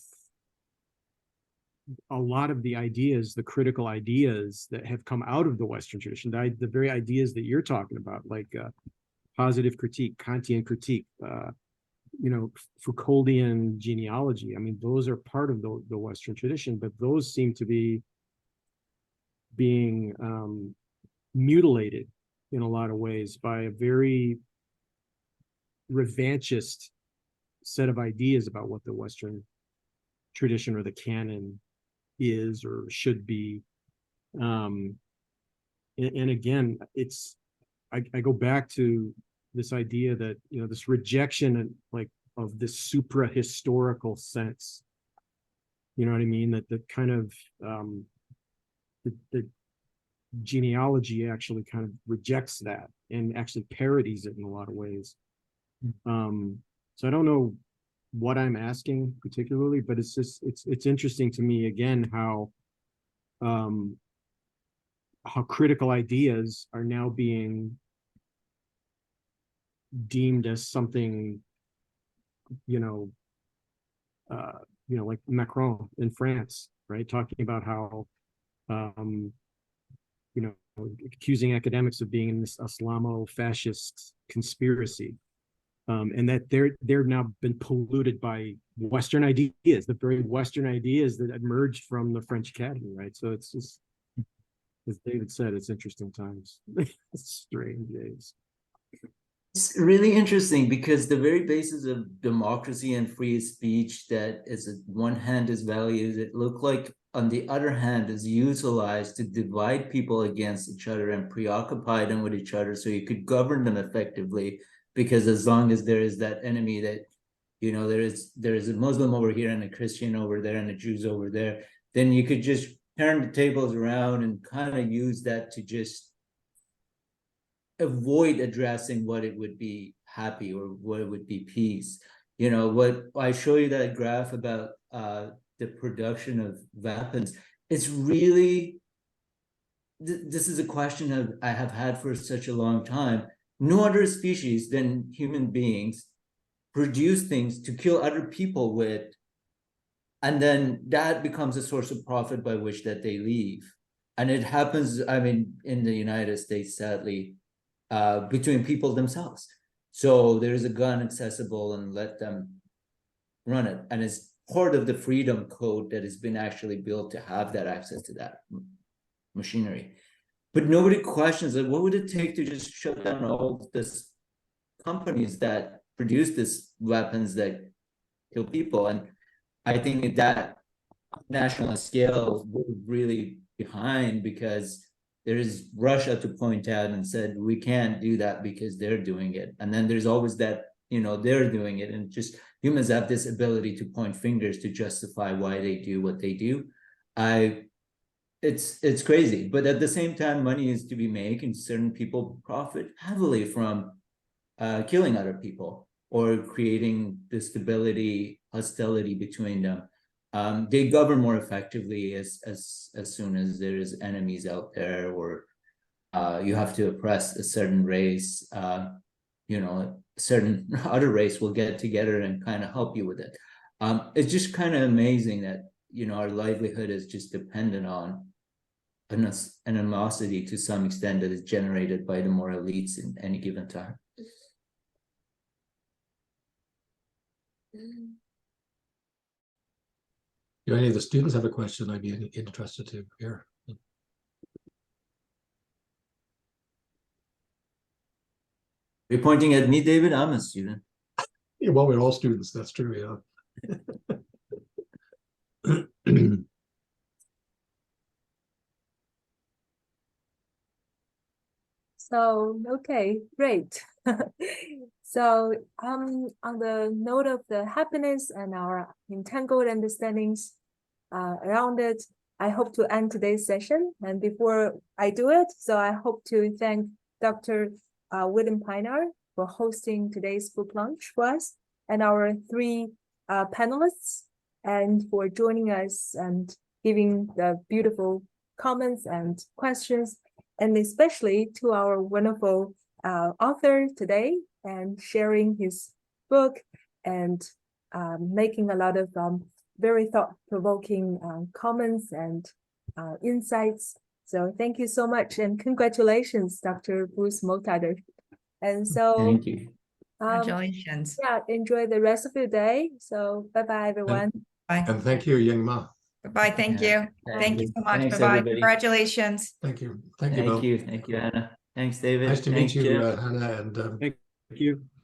a lot of the ideas, the critical ideas that have come out of the Western tradition, the very ideas that you're talking about, like positive critique, Kantian critique, Foucauldian genealogy. I mean, those are part of the Western tradition, but those seem to be being mutilated in a lot of ways by a very revanchist set of ideas about what the Western tradition or the canon is or should be. And again, I go back to this idea that, this rejection of this supra-historical sense, you know what I mean? That the kind of the genealogy actually kind of rejects that and actually parodies it in a lot of ways. So I don't know what I'm asking particularly, but it's interesting to me again how critical ideas are now being deemed as something, like Macron in France, right? Talking about how, accusing academics of being in this Islamo-fascist conspiracy. And that they're now been polluted by Western ideas, the very Western ideas that emerged from the French Academy, right? So it's just, as David said, it's interesting times. It's strange days. It's really interesting because the very basis of democracy and free speech that is on one hand is values, it look like on the other hand is utilized to divide people against each other and preoccupy them with each other so you could govern them effectively. Because as long as there is that enemy that, there is a Muslim over here and a Christian over there and a Jews over there, then you could just turn the tables around and kind of use that to just avoid addressing what it would be happy or what it would be peace. What I show you that graph about the production of weapons, it's really, this is a question that I have had for such a long time. No other species than human beings produce things to kill other people with, and then that becomes a source of profit by which that they leave. And it happens, I mean, in the United States, sadly, between people themselves. So there's a gun accessible and let them run it. And it's part of the freedom code that has been actually built to have that access to that machinery. But nobody questions it. What would it take to just shut down all this companies that produce these weapons that kill people? And I think that national scale we're really behind because there is Russia to point out and said, we can't do that because they're doing it. And then there's always that, they're doing it. And just humans have this ability to point fingers to justify why they do what they do. It's crazy, but at the same time, money is to be made, and certain people profit heavily from killing other people or creating this stability, hostility between them. They govern more effectively as soon as there's enemies out there, or you have to oppress a certain race. A certain other race will get together and kind of help you with it. It's just kind of amazing that our livelihood is just dependent on an animosity to some extent that is generated by the more elites in any given time. Do any of the students have a question I'd be interested to hear? You're pointing at me, David? I'm a student. Yeah, well, we're all students, that's true, yeah. So, okay, great. So, on the note of the happiness and our entangled understandings around it, I hope to end today's session. And before I do it, so I hope to thank Dr. William Pienaar for hosting today's book launch for us, and our three panelists, and for joining us and giving the beautiful comments and questions, and especially to our wonderful author today and sharing his book and making a lot of very thought-provoking comments and insights. So thank you so much and congratulations, Dr. Bruce Moghtader. And so Thank you. Congratulations. yeah, enjoy the rest of your day. So bye-bye, everyone. Bye. And thank you, Ying Ma. Bye. Thank Yeah. you. Thank you so much. Thanks, Bye-bye. everybody. Congratulations. Thank you. Thank you, Bill. Thank you, Anna. Thanks, David. Nice to Thanks, meet you, Jeff. Hannah, and Thank you.